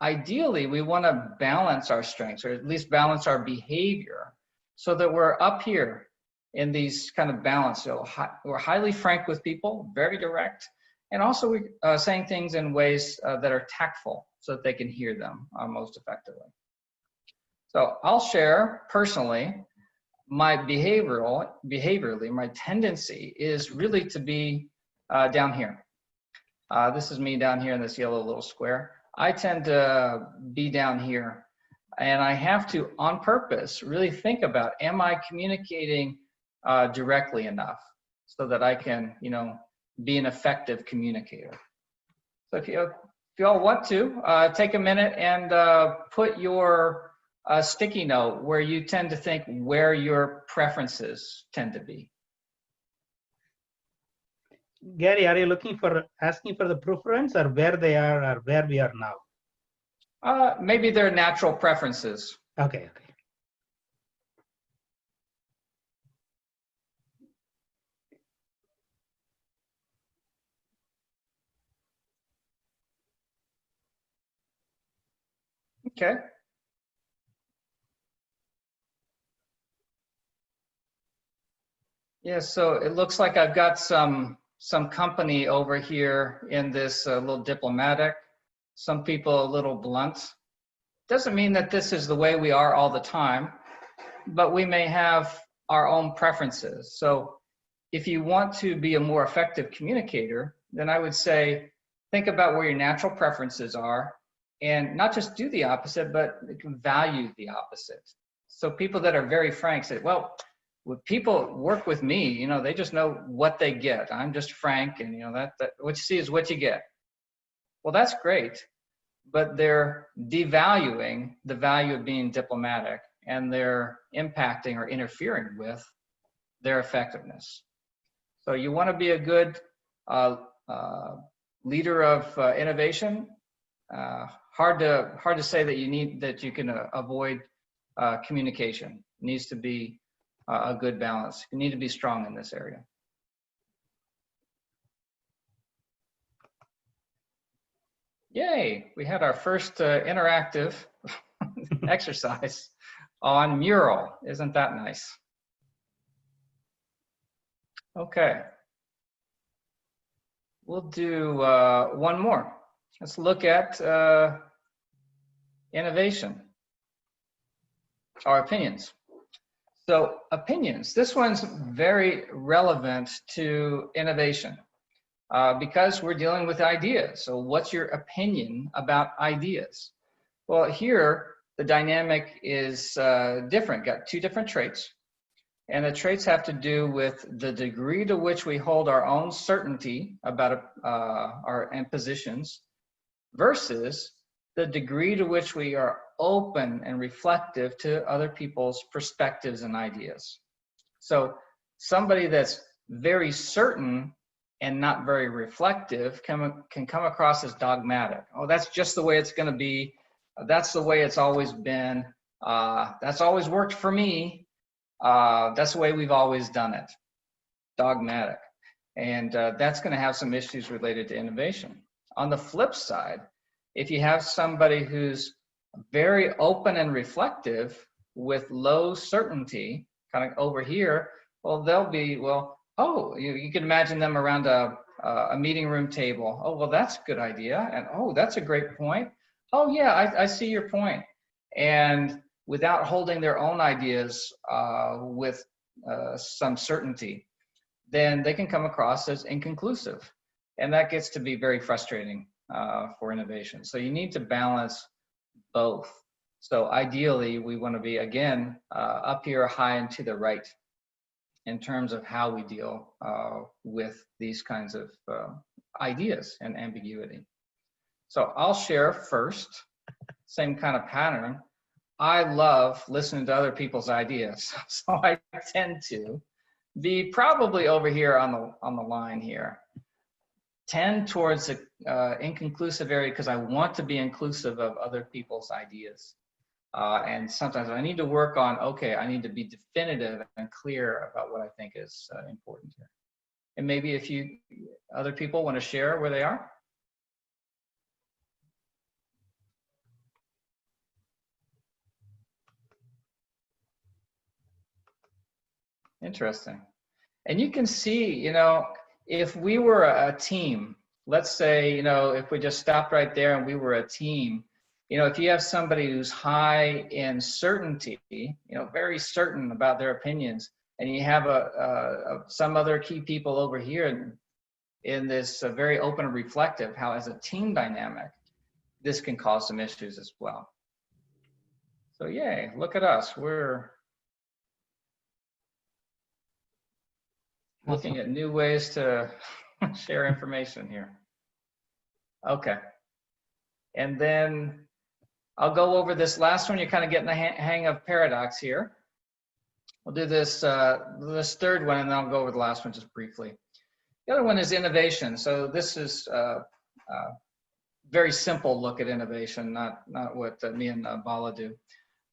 Ideally, we want to balance our strengths, or at least balance our behavior, so that we're up here in these kind of balance. So we're highly frank with people, very direct, and also we're saying things in ways that are tactful so that they can hear them most effectively. So I'll share personally, my behaviorally, my tendency is really to be down here. This is me down here in this yellow little square. I tend to be down here, and I have to, on purpose, really think about, am I communicating directly enough so that I can, you know, be an effective communicator. So if you all want to, take a minute and put your sticky note where you tend to think where your preferences tend to be. Gary, are you asking for the preference, or where they are, or where we are now? Maybe they're natural preferences. Okay. Okay. Yeah, so it looks like I've got some company over here in this little diplomatic, some people a little blunt. Doesn't mean that this is the way we are all the time, but we may have our own preferences. So if you want to be a more effective communicator, then I would say, think about where your natural preferences are, and not just do the opposite, but value the opposite. So people that are very frank say, well, when people work with me, you know, they just know what they get. I'm just frank, and you know, that what you see is what you get. Well, that's great, but they're devaluing the value of being diplomatic, and they're impacting or interfering with their effectiveness. So you want to be a good leader of innovation. Hard to say that you can avoid communication. It needs to be a good balance. You need to be strong in this area. Yay, we had our first interactive exercise on mural. Isn't that nice? Okay. We'll do one more. Let's look at innovation, our opinions. So opinions, this one's very relevant to innovation because we're dealing with ideas. So what's your opinion about ideas? Well, here the dynamic is different, got two different traits. And the traits have to do with the degree to which we hold our own certainty about our positions versus the degree to which we are open and reflective to other people's perspectives and ideas. So somebody that's very certain and not very reflective can come across as dogmatic. Oh, that's just the way it's going to be. That's the way it's always been. That's always worked for me. That's the way we've always done it. Dogmatic. And that's going to have some issues related to innovation. On the flip side, if you have somebody who's very open and reflective with low certainty, kind of over here, well, they'll be, well, oh, you can imagine them around a meeting room table. Oh, well, that's a good idea. And oh, that's a great point. Oh, yeah, I see your point. And without holding their own ideas with some certainty, then they can come across as inconclusive. And that gets to be very frustrating for innovation. So you need to balance both. So ideally, we want to be, again, up here high and to the right in terms of how we deal with these kinds of ideas and ambiguity. So I'll share first, same kind of pattern. I love listening to other people's ideas. So I tend to be probably over here on the line here. Tend towards the inconclusive area because I want to be inclusive of other people's ideas. And sometimes I need to work on, okay, I need to be definitive and clear about what I think is important here. And maybe if you other people want to share where they are. Interesting. And you can see, you know, if we were a team, let's say, you know, if we just stopped right there and we were a team, you know, if you have somebody who's high in certainty, you know, very certain about their opinions, and you have some other key people over here in this very open and reflective, how as a team dynamic, this can cause some issues as well. So yay, look at us. We're looking at new ways to share information here. Okay. And then I'll go over this last one. You're kind of getting the hang of paradox here. We'll do this third one, and then I'll go over the last one just briefly. The other one is innovation. So this is very simple look at innovation, not what me and Bala do.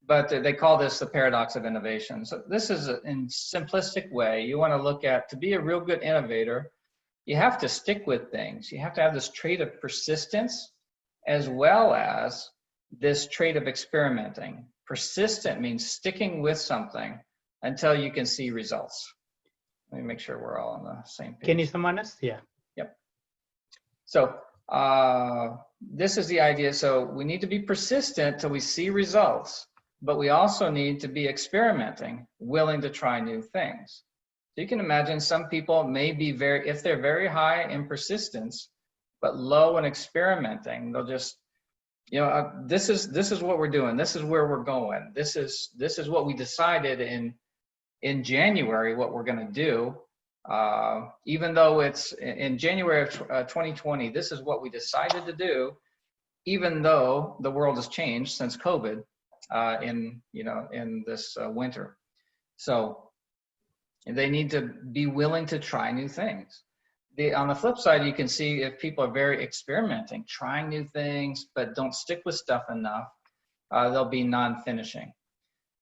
But they call this the paradox of innovation. So this is in simplistic way. You want to look at, to be a real good innovator, you have to stick with things. You have to have this trait of persistence as well as this trait of experimenting. Persistent means sticking with something until you can see results. Let me make sure we're all on the same page. Can you summon us? Yeah. Yep. So this is the idea. So we need to be persistent till we see results, but we also need to be experimenting, willing to try new things. So you can imagine some people may be if they're very high in persistence, but low in experimenting, they'll just, you know, this is what we're doing. This is where we're going. This is what we decided in January, what we're going to do. Even though it's in January of 2020, this is what we decided to do, even though the world has changed since COVID in this winter. So they need to be willing to try new things. On the flip side, you can see if people are very experimenting, trying new things, but don't stick with stuff enough, they'll be non-finishing.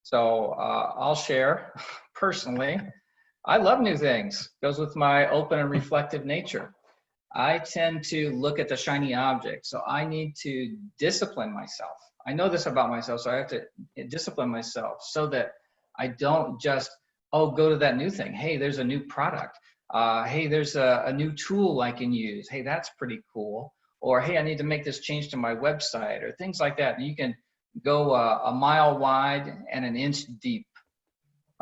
So I'll share personally, I love new things. Goes with my open and reflective nature. I tend to look at the shiny object. So I need to discipline myself. I know this about myself, so I have to discipline myself so that I don't just, go to that new thing. Hey, there's a new product. Hey, there's a new tool I can use. Hey, that's pretty cool. Or, hey, I need to make this change to my website or things like that. And you can go a mile wide and an inch deep.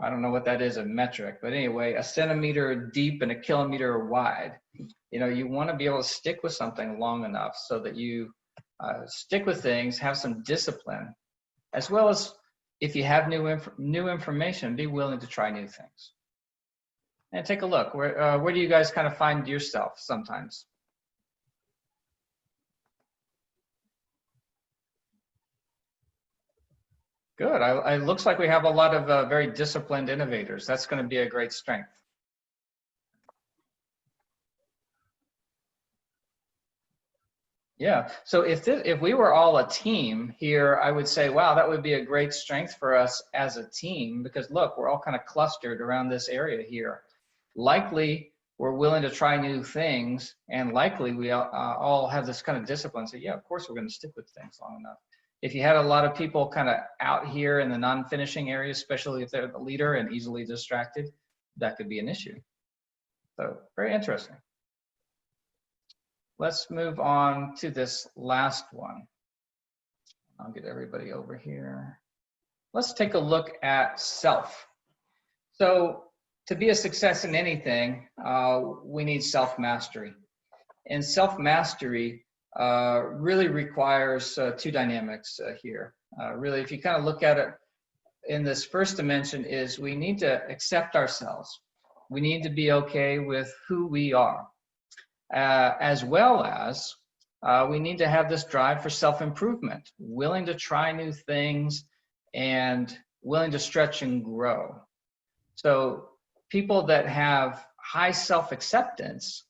I don't know what that is in metric, but anyway, a centimeter deep and a kilometer wide. You know, you want to be able to stick with something long enough so that you stick with things, have some discipline, as well as if you have new information, be willing to try new things. And take a look. Where do you guys kind of find yourself sometimes? Good. It looks like we have a lot of very disciplined innovators. That's going to be a great strength. Yeah. So if we were all a team here, I would say, wow, that would be a great strength for us as a team, because look, we're all kind of clustered around this area here. Likely, we're willing to try new things, and likely we all have this kind of discipline. So yeah, of course, we're going to stick with things long enough. If you had a lot of people kind of out here in the non-finishing area, especially if they're the leader and easily distracted, that could be an issue. So very interesting. Let's move on to this last one. I'll get everybody over here. Let's take a look at self. So to be a success in anything, we need self-mastery. And self-mastery really requires two dynamics here. Really, if you kind of look at it in this first dimension, is we need to accept ourselves. We need to be okay with who we are. As well as we need to have this drive for self-improvement, willing to try new things and willing to stretch and grow. So people that have high self-acceptance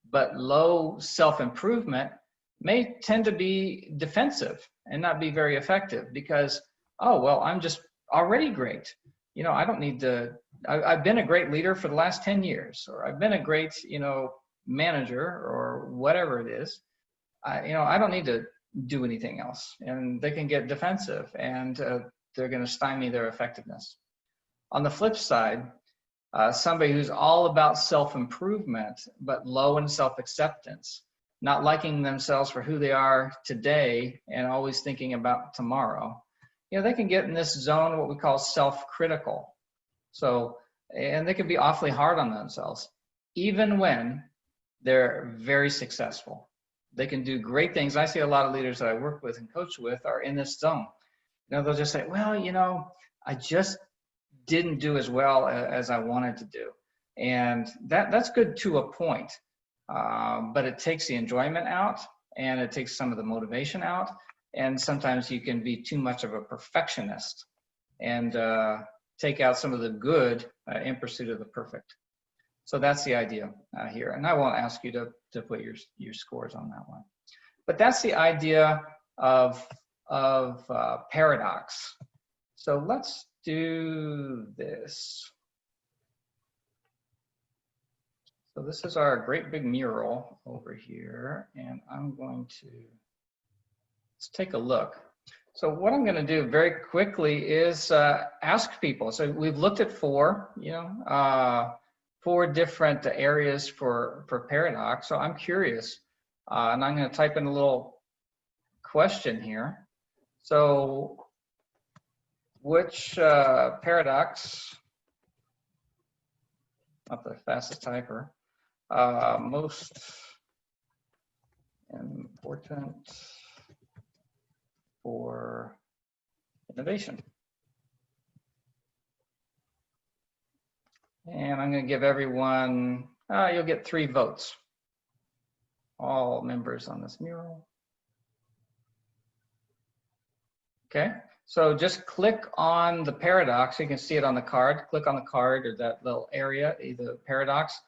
but low self-improvement may tend to be defensive and not be very effective because, oh, well, I'm just already great. You know, I don't need to, I've been a great leader for the last 10 years, or I've been a great, you know, manager or whatever it is. You know, I don't need to do anything else. And they can get defensive and they're going to stymie their effectiveness. On the flip side, somebody who's all about self-improvement, but low in self-acceptance, not liking themselves for who they are today and always thinking about tomorrow, you know, they can get in this zone, what we call self-critical. So, and they can be awfully hard on themselves, even when they're very successful. They can do great things. I see a lot of leaders that I work with and coach with are in this zone. You know, they'll just say, well, you know, I just didn't do as well as I wanted to do. And that's good to a point, but it takes the enjoyment out and it takes some of the motivation out. And sometimes you can be too much of a perfectionist and take out some of the good in pursuit of the perfect. So that's the idea here. And I won't ask you to put your scores on that one. But that's the idea of paradox. So let's do this. So this is our great big mural over here. And I'm going to, let's take a look. So what I'm going to do very quickly is ask people. So we've looked at four different areas for paradox. So I'm curious, and I'm going to type in a little question here. So which paradox, not the fastest typer, most important for innovation? And I'm going to give everyone, you'll get 3 votes. All members on this mural. Okay, so just click on the paradox. You can see it on the card. Click on the card or that little area, the paradox.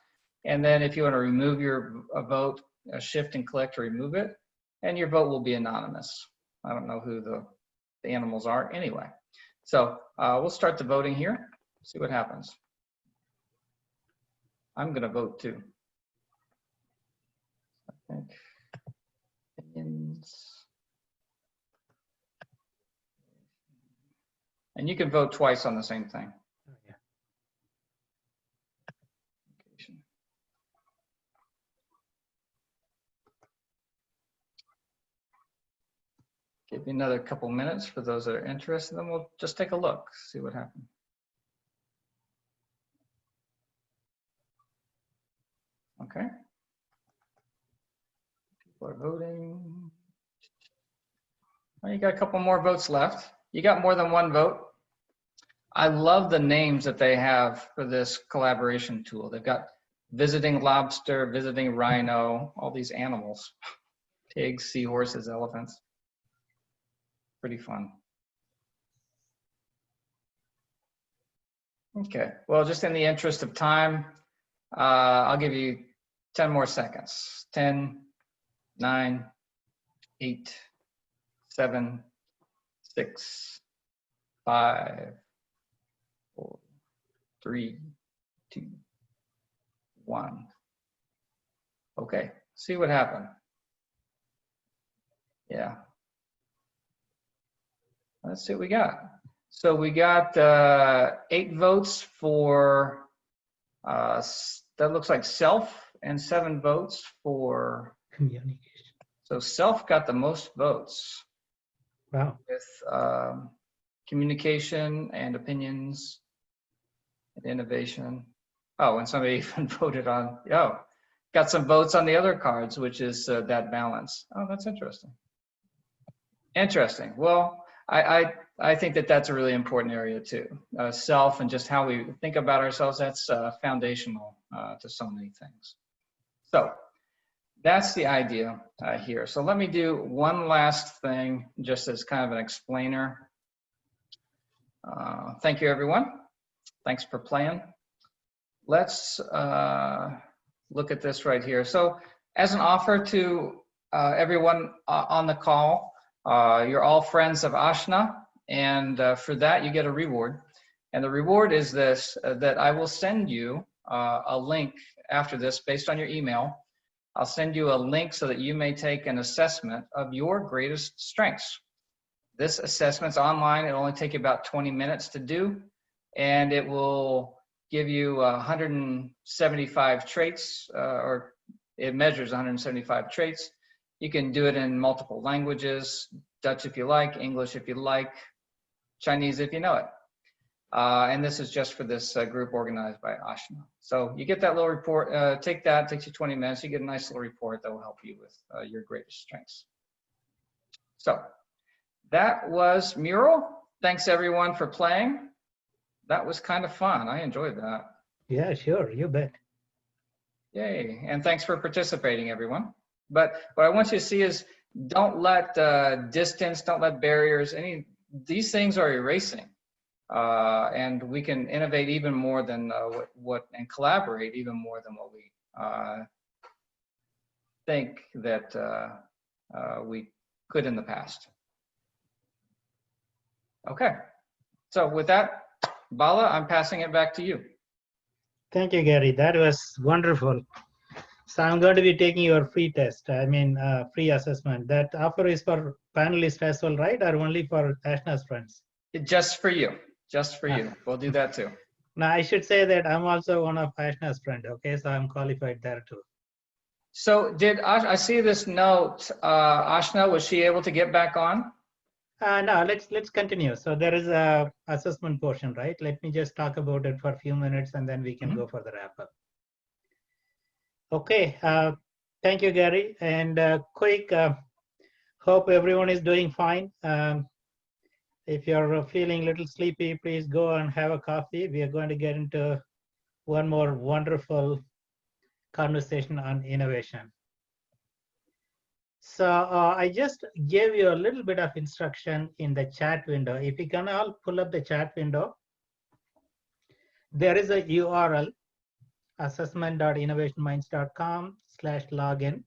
And then if you want to remove your vote, shift and click to remove it. And your vote will be anonymous. I don't know who the animals are anyway. So we'll start the voting here. See what happens. I'm going to vote too. I think opinions. And you can vote twice on the same thing. Oh, yeah. Give me another couple minutes for those that are interested, then we'll just take a look, see what happened. Okay. People are voting. Well, you got a couple more votes left. You got more than one vote. I love the names that they have for this collaboration tool. They've got visiting lobster, visiting rhino, all these animals, pigs, seahorses, elephants. Pretty fun. Okay, well, just in the interest of time, I'll give you 10 more seconds. 10, 9, 8, 7, 6, 5, 4, 3, 2, 1. Okay, see what happened. Yeah. Let's see what we got. So we got 8 votes for, that looks like self, and 7 votes for Communication. So self got the most votes. Wow. With communication and opinions and innovation. Oh, and somebody even voted on, got some votes on the other cards, which is that balance. Oh, that's interesting. Interesting. Well, I think that that's a really important area too. Self and just how we think about ourselves, that's foundational to so many things. So that's the idea here. So let me do one last thing just as kind of an explainer. Thank you, everyone. Thanks for playing. Let's look at this right here. So as an offer to everyone on the call, you're all friends of Ashna, and for that you get a reward. And the reward is this, that I will send you a link after this based on your email. I'll send you a link so that you may take an assessment of your greatest strengths. This assessment's online. It'll only take you about 20 minutes to do, and it will give you 175 traits, or it measures 175 traits. You can do it in multiple languages, Dutch if you like, English if you like, Chinese if you know it. And this is just for this group organized by Ashna. So you get that little report, take that, takes you 20 minutes, you get a nice little report that will help you with your greatest strengths. So that was Mural. Thanks everyone for playing. That was kind of fun. I enjoyed that. Yeah, sure, you bet. Yay, and thanks for participating, everyone. But what I want you to see is don't let distance, don't let barriers, these things are erasing. And we can innovate even more than and collaborate even more than what we think that we could in the past. Okay, so with that, Bala, I'm passing it back to you. Thank you, Gary. That was wonderful. So I'm going to be taking your free test, free assessment. That offer is for panelists as well, right? Or only for Ashna's friends? Just for you, just for you. We'll do that too. Now, I should say that I'm also one of Ashna's friends, okay? So I'm qualified there too. So I see this note, Ashna, was she able to get back on? No, let's continue. So there is a assessment portion, right? Let me just talk about it for a few minutes and then we can go for the wrap up. Okay, thank you, Gary. And quick, hope everyone is doing fine. If you're feeling a little sleepy, please go and have a coffee. We are going to get into one more wonderful conversation on innovation. So I just gave you a little bit of instruction in the chat window. If you can all pull up the chat window, there is a URL, assessment.innovationminds.com/login.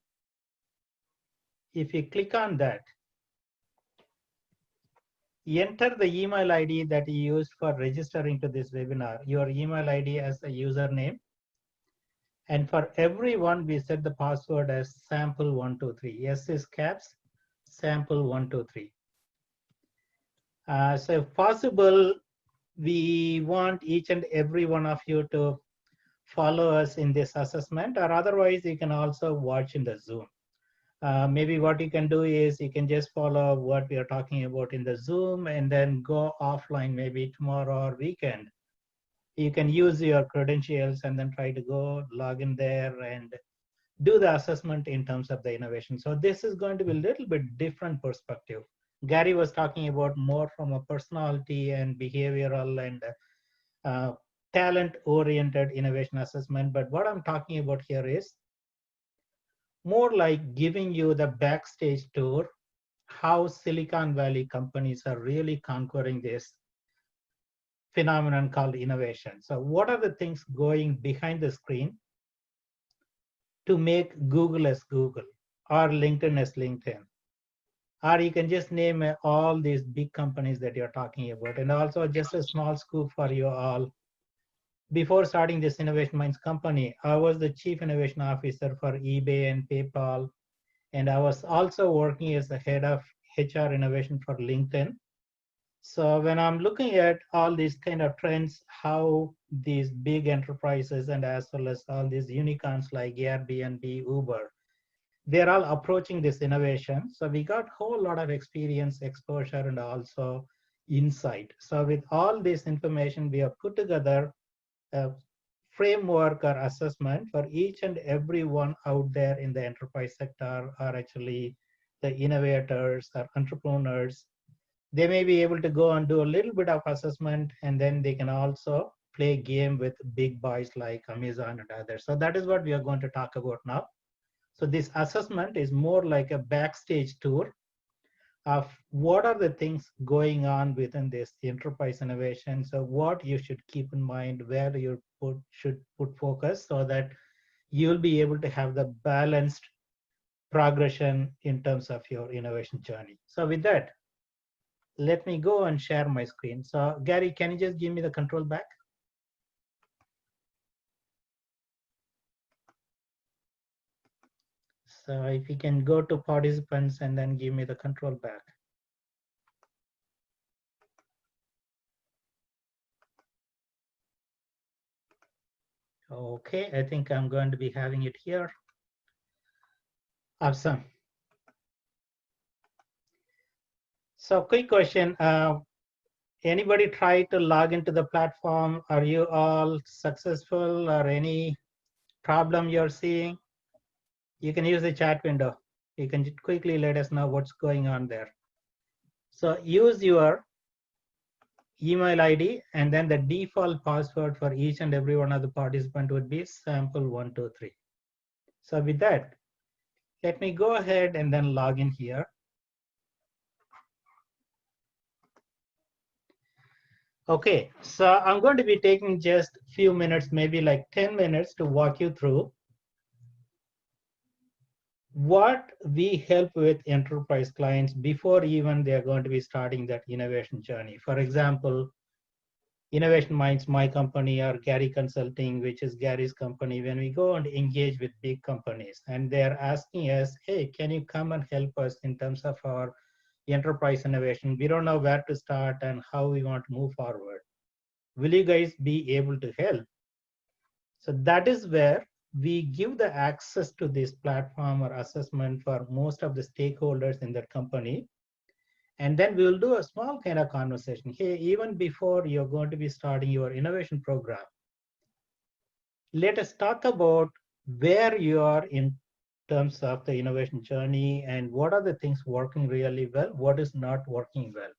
If you click on that, enter the email ID that you used for registering to this webinar, your email ID as a username. And for everyone, we set the password as sample123. S is caps, sample123. So if possible, we want each and every one of you to follow us in this assessment, or otherwise you can also watch in the Zoom. Maybe what you can do is you can just follow what we are talking about in the Zoom and then go offline maybe tomorrow or weekend. You can use your credentials and then try to go log in there and do the assessment in terms of the innovation. So this is going to be a little bit different perspective. Gary was talking about more from a personality and behavioral and talent-oriented innovation assessment. But what I'm talking about here is more like giving you the backstage tour, how Silicon Valley companies are really conquering this phenomenon called innovation. So what are the things going behind the screen to make Google as Google or LinkedIn as LinkedIn? Or you can just name all these big companies that you're talking about. And also just a small scoop for you all. Before starting this Innovation Minds company, I was the Chief Innovation Officer for eBay and PayPal. And I was also working as the head of HR innovation for LinkedIn. So when I'm looking at all these kind of trends, how these big enterprises and as well as all these unicorns like Airbnb, Uber, they're all approaching this innovation. So we got a whole lot of experience, exposure, and also insight. So with all this information, we have put together a framework or assessment for each and every one out there in the enterprise sector, or actually the innovators or entrepreneurs. They may be able to go and do a little bit of assessment, and then they can also play game with big boys like Amazon and others. So that is what we are going to talk about now. So this assessment is more like a backstage tour of what are the things going on within this enterprise innovation. So what you should keep in mind, where you should put focus so that you'll be able to have the balanced progression in terms of your innovation journey. So with that, let me go and share my screen. So Gary, can you just give me the control back? So if you can go to participants and then give me the control back. Okay, I think I'm going to be having it here. Awesome. So quick question. Anybody try to log into the platform? Are you all successful or any problem you're seeing? You can use the chat window. You can quickly let us know what's going on there. So use your email ID and then the default password for each and every one of the participants would be sample123. So with that, let me go ahead and then log in here. Okay, so I'm going to be taking just a few minutes, maybe like 10 minutes to walk you through what we help with enterprise clients before even they're going to be starting that innovation journey. For example, Innovation Minds, my company, or Gary Consulting, which is Gary's company, when we go and engage with big companies and they're asking us, hey, can you come and help us in terms of our enterprise innovation? We don't know where to start and how we want to move forward. Will you guys be able to help? So that is where we give the access to this platform or assessment for most of the stakeholders in that company. And then we'll do a small kind of conversation. Hey, even before you're going to be starting your innovation program, let us talk about where you are in terms of the innovation journey and what are the things working really well, what is not working well.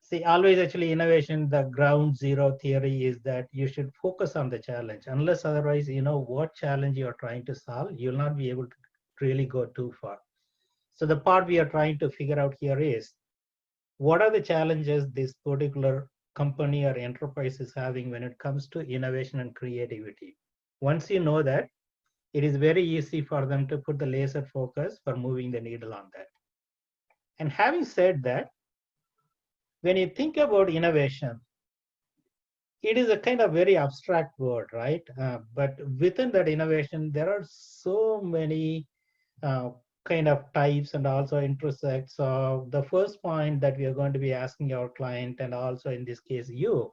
See, always actually innovation, the ground zero theory is that you should focus on the challenge. Unless otherwise, you know what challenge you're trying to solve, you'll not be able to really go too far. So the part we are trying to figure out here is, what are the challenges this particular company or enterprise is having when it comes to innovation and creativity? Once you know that, it is very easy for them to put the laser focus for moving the needle on that. And having said that, when you think about innovation, it is a kind of very abstract word, right? But within that innovation, there are so many kind of types and also intersects. So the first point that we are going to be asking our client, and also in this case you,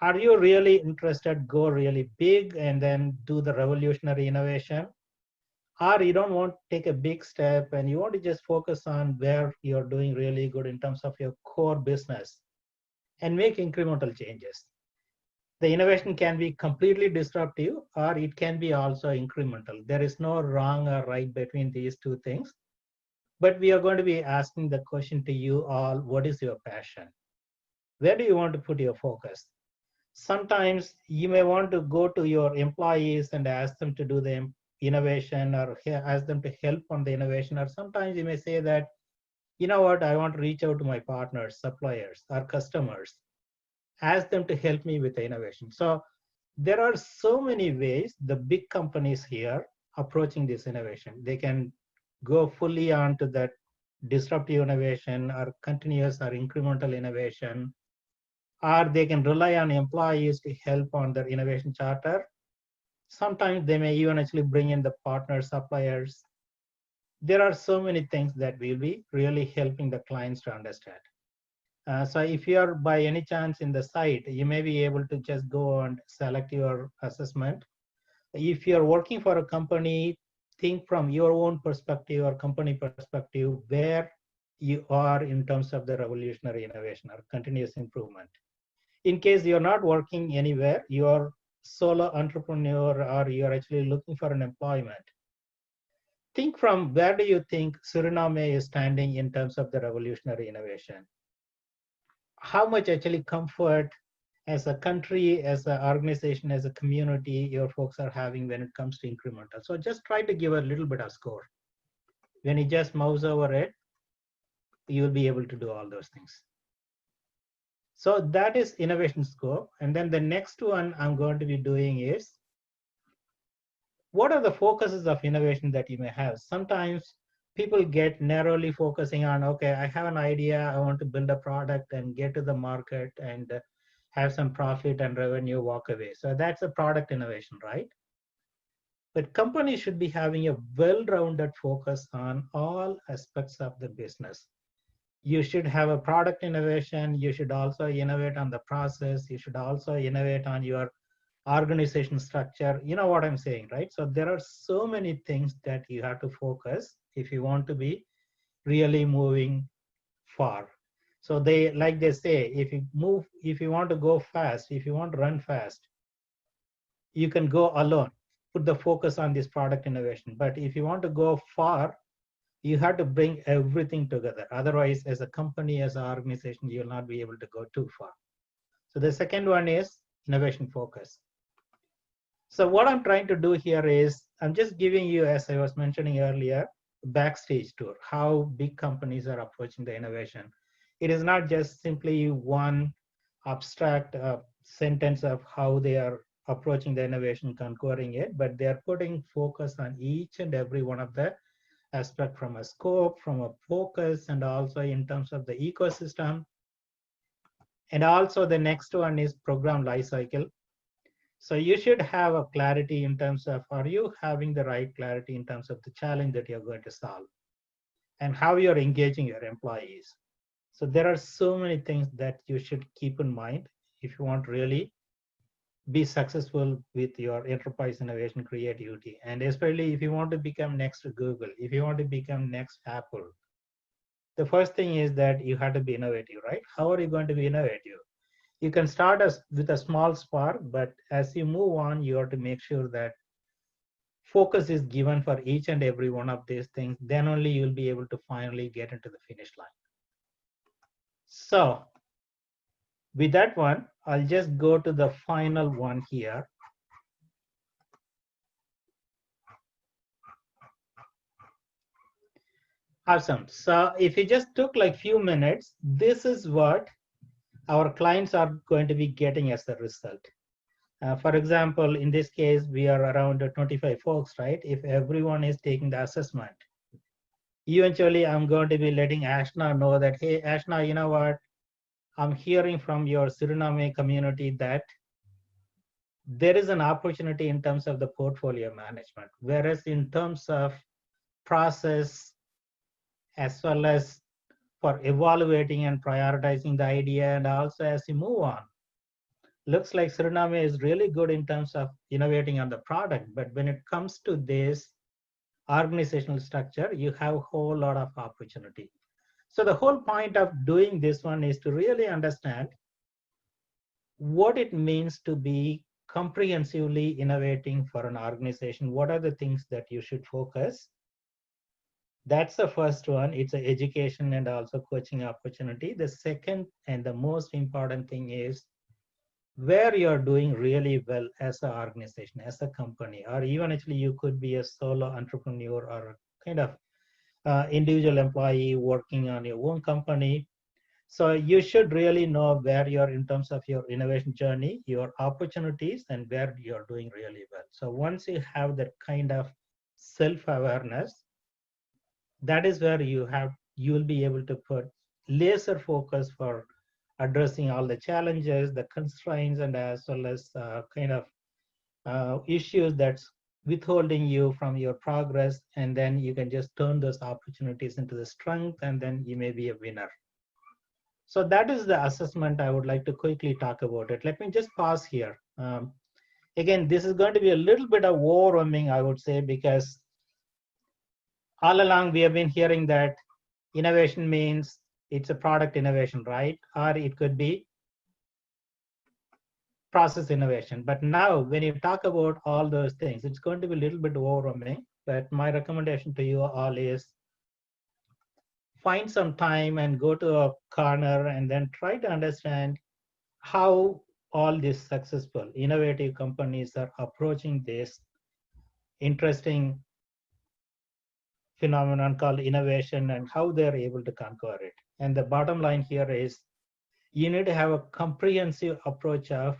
are you really interested, go really big and then do the revolutionary innovation? Or you don't want to take a big step and you want to just focus on where you're doing really good in terms of your core business and make incremental changes. The innovation can be completely disruptive or it can be also incremental. There is no wrong or right between these two things. But we are going to be asking the question to you all, what is your passion? Where do you want to put your focus? Sometimes you may want to go to your employees and ask them to do the innovation or ask them to help on the innovation. Or sometimes you may say that, you know what, I want to reach out to my partners, suppliers, or customers, ask them to help me with the innovation. So there are so many ways the big companies here approaching this innovation. They can go fully on to that disruptive innovation or continuous or incremental innovation, or they can rely on employees to help on their innovation charter. Sometimes they may even actually bring in the partner suppliers. There are so many things that will be really helping the clients to understand. So if you are by any chance in the site, you may be able to just go and select your assessment. If you're working for a company, think from your own perspective or company perspective where you are in terms of the revolutionary innovation or continuous improvement. In case you're not working anywhere, you're solo entrepreneur or you're actually looking for an employment, think from where do you think Suriname is standing in terms of the revolutionary innovation? How much actually comfort as a country, as an organization, as a community, your folks are having when it comes to incremental. So just try to give a little bit of score. When you just mouse over it, you'll be able to do all those things. So that is innovation scope. And then the next one I'm going to be doing is, what are the focuses of innovation that you may have? Sometimes people get narrowly focusing on, okay, I have an idea, I want to build a product and get to the market and have some profit and revenue, walk away. So that's a product innovation, right? But companies should be having a well-rounded focus on all aspects of the business. You should have a product innovation. You should also innovate on the process. You should also innovate on your organization structure. You know what I'm saying, right? So there are so many things that you have to focus if you want to be really moving far. So like they say, if you want to go fast, if you want to run fast, you can go alone, put the focus on this product innovation. But if you want to go far, you have to bring everything together. Otherwise, as a company, as an organization, you'll not be able to go too far. So the second one is innovation focus. So what I'm trying to do here is, I'm just giving you, as I was mentioning earlier, backstage tour, how big companies are approaching the innovation. It is not just simply one abstract sentence of how they are approaching the innovation, conquering it, but they are putting focus on each and every one of the aspect, from a scope, from a focus, and also in terms of the ecosystem. And also the next one is program lifecycle. So you should have a clarity in terms of, are you having the right clarity in terms of the challenge that you're going to solve and how you're engaging your employees. So there are so many things that you should keep in mind if you want to really be successful with your enterprise innovation creativity. And especially if you want to become next to Google, if you want to become next Apple, the first thing is that you have to be innovative, right? How are you going to be innovative? You can start with a small spark, but as you move on, you have to make sure that focus is given for each and every one of these things. Then only you'll be able to finally get into the finish line. So with that one, I'll just go to the final one here. Awesome. So if you just took like few minutes, this is what our clients are going to be getting as a result. For example, in this case, we are around 25 folks, right? If everyone is taking the assessment, eventually I'm going to be letting Ashna know that, hey, Ashna, you know what? I'm hearing from your Suriname community that there is an opportunity in terms of the portfolio management, whereas in terms of process, as well as for evaluating and prioritizing the idea, and also as you move on, looks like Suriname is really good in terms of innovating on the product. But when it comes to this organizational structure, you have a whole lot of opportunity. So the whole point of doing this one is to really understand what it means to be comprehensively innovating for an organization. What are the things that you should focus? That's the first one. It's an education and also coaching opportunity. The second and the most important thing is where you're doing really well as an organization, as a company, or even actually you could be a solo entrepreneur or kind of individual employee working on your own company. So you should really know where you're in terms of your innovation journey, your opportunities, and where you're doing really well. So once you have that kind of self-awareness, that is where you'll be able to put laser focus for addressing all the challenges, the constraints, and as well as kind of issues that's withholding you from your progress. And then you can just turn those opportunities into the strength, and then you may be a winner. So that is the assessment. I would like to quickly talk about it. Let me just pause here. Again, this is going to be a little bit of overwhelming, I would say, because all along we have been hearing that innovation means it's a product innovation, right? Or it could be process innovation. But now when you talk about all those things, it's going to be a little bit overwhelming. But my recommendation to you all is find some time and go to a corner and then try to understand how all these successful, innovative companies are approaching this interesting phenomenon called innovation and how they're able to conquer it. And the bottom line here is you need to have a comprehensive approach of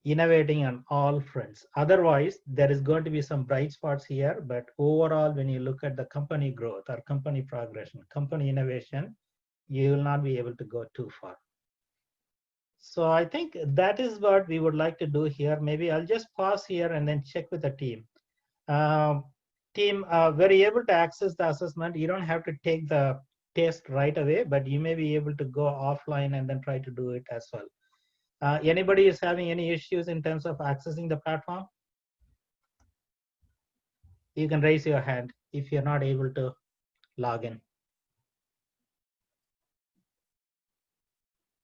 innovating on all fronts. Otherwise, there is going to be some bright spots here, but overall, when you look at the company growth or company progression, company innovation, you will not be able to go too far. So I think that is what we would like to do here. Maybe I'll just pause here and then check with the team. Were you able to access the assessment? You don't have to take the test right away, but you may be able to go offline and then try to do it as well. Anybody is having any issues in terms of accessing the platform? You can raise your hand if you're not able to log in.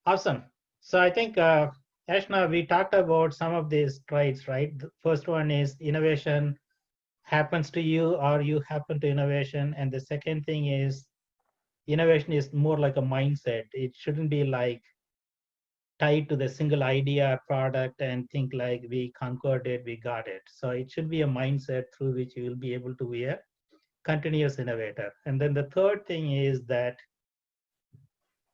Awesome. So I think, Ashna, we talked about some of these traits, right? The first one is innovation happens to you or you happen to innovation. And the second thing is innovation is more like a mindset. It shouldn't be like tied to the single idea product and think like we conquered it, we got it. So it should be a mindset through which you will be able to be a continuous innovator. And then the third thing is that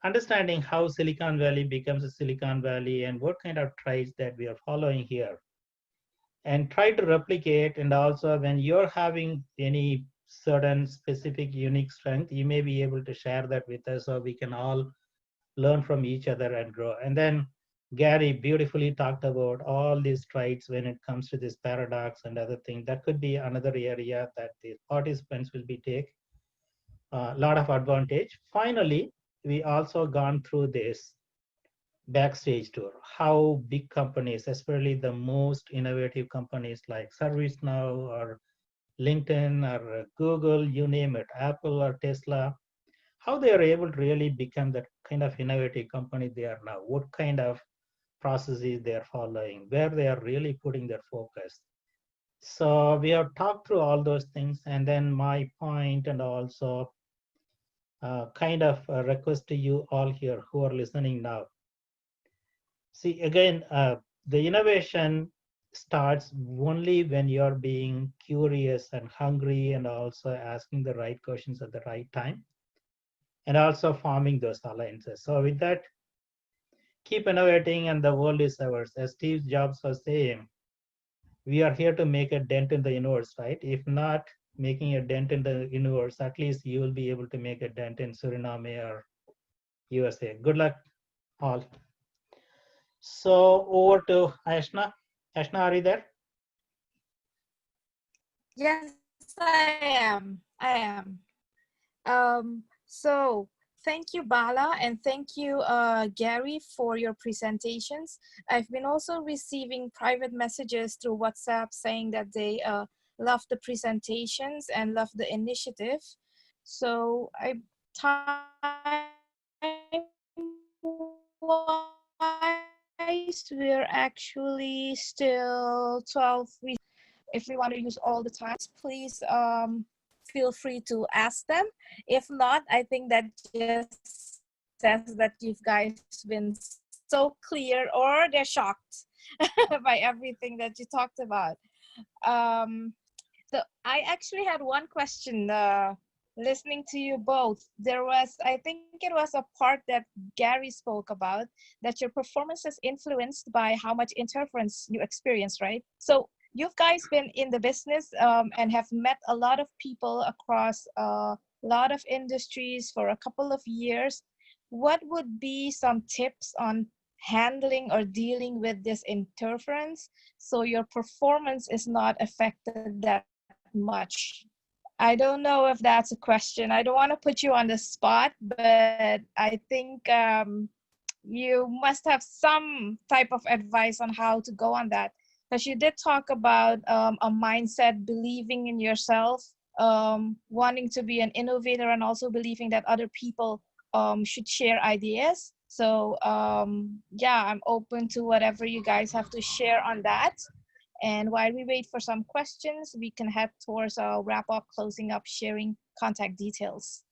understanding how Silicon Valley becomes a Silicon Valley and what kind of traits that we are following here. And try to replicate, and also when you're having any certain specific unique strength, you may be able to share that with us so we can all learn from each other and grow. And then Gary beautifully talked about all these traits when it comes to this paradox and other things. That could be another area that the participants will be take a lot of advantage. Finally, we also gone through this backstage tour, how big companies, especially the most innovative companies like ServiceNow or LinkedIn or Google, you name it, Apple or Tesla, how they are able to really become that kind of innovative company they are now, what kind of processes they are following, where they are really putting their focus. So we have talked through all those things, and then my point and also kind of a request to you all here who are listening now. See, again, the innovation starts only when you're being curious and hungry and also asking the right questions at the right time and also forming those alliances. So with that, keep innovating and the world is ours. As Steve Jobs was saying, we are here to make a dent in the universe, right? If not making a dent in the universe, at least you will be able to make a dent in Suriname or USA. Good luck, all. So over to Ashna. Ashna, are you there? Yes, I am. So thank you, Bala, and thank you, Gary, for your presentations. I've been also receiving private messages through WhatsApp saying that they love the presentations and love the initiative. So we're actually still 12 weeks. If we want to use all the times, please feel free to ask them. If not, I think that just says that you guys been so clear or they're shocked by everything that you talked about. So I actually had one question listening to you both. There was, I think it was a part that Gary spoke about, that your performance is influenced by how much interference you experience, right? So you guys been in the business and have met a lot of people across a lot of industries for a couple of years. What would be some tips on handling or dealing with this interference so your performance is not affected that much? I don't know if that's a question. I don't want to put you on the spot, but I think you must have some type of advice on how to go on that. Because you did talk about a mindset, believing in yourself, wanting to be an innovator, and also believing that other people should share ideas. So yeah, I'm open to whatever you guys have to share on that. And while we wait for some questions, we can head towards our wrap up, closing up, sharing contact details.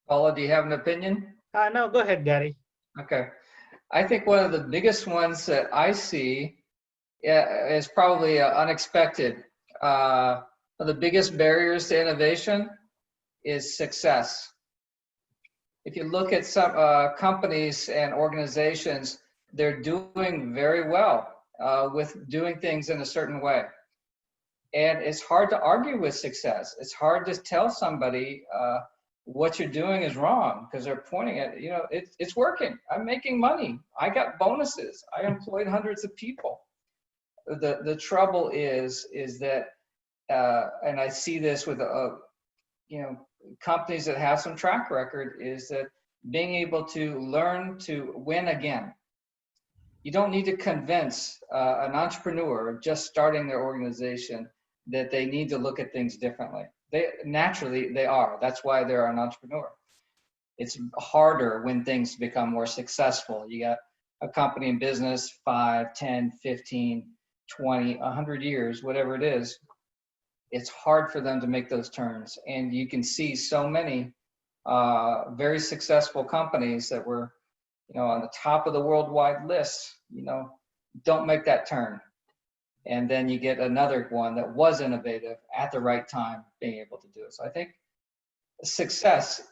Paula, do you have an opinion? No, go ahead, Gary. Okay. I think one of the biggest ones that I see is probably unexpected, but of the biggest barriers to innovation is success. If you look at some companies and organizations, they're doing very well with doing things in a certain way. And it's hard to argue with success. It's hard to tell somebody what you're doing is wrong because they're pointing at, you know, it's working. I'm making money. I got bonuses. I employed hundreds of people. The trouble is that, and I see this with, you know, companies that have some track record, is that being able to learn to win again. You don't need to convince an entrepreneur just starting their organization that they need to look at things differently. Naturally they are. That's why they're an entrepreneur. It's harder when things become more successful. You got a company in business 5, 10, 15, 20, 100 years, whatever it is. It's hard for them to make those turns. And you can see so many very successful companies that were, you know, on the top of the worldwide list, you know, don't make that turn. And then you get another one that was innovative at the right time, being able to do it. So I think success,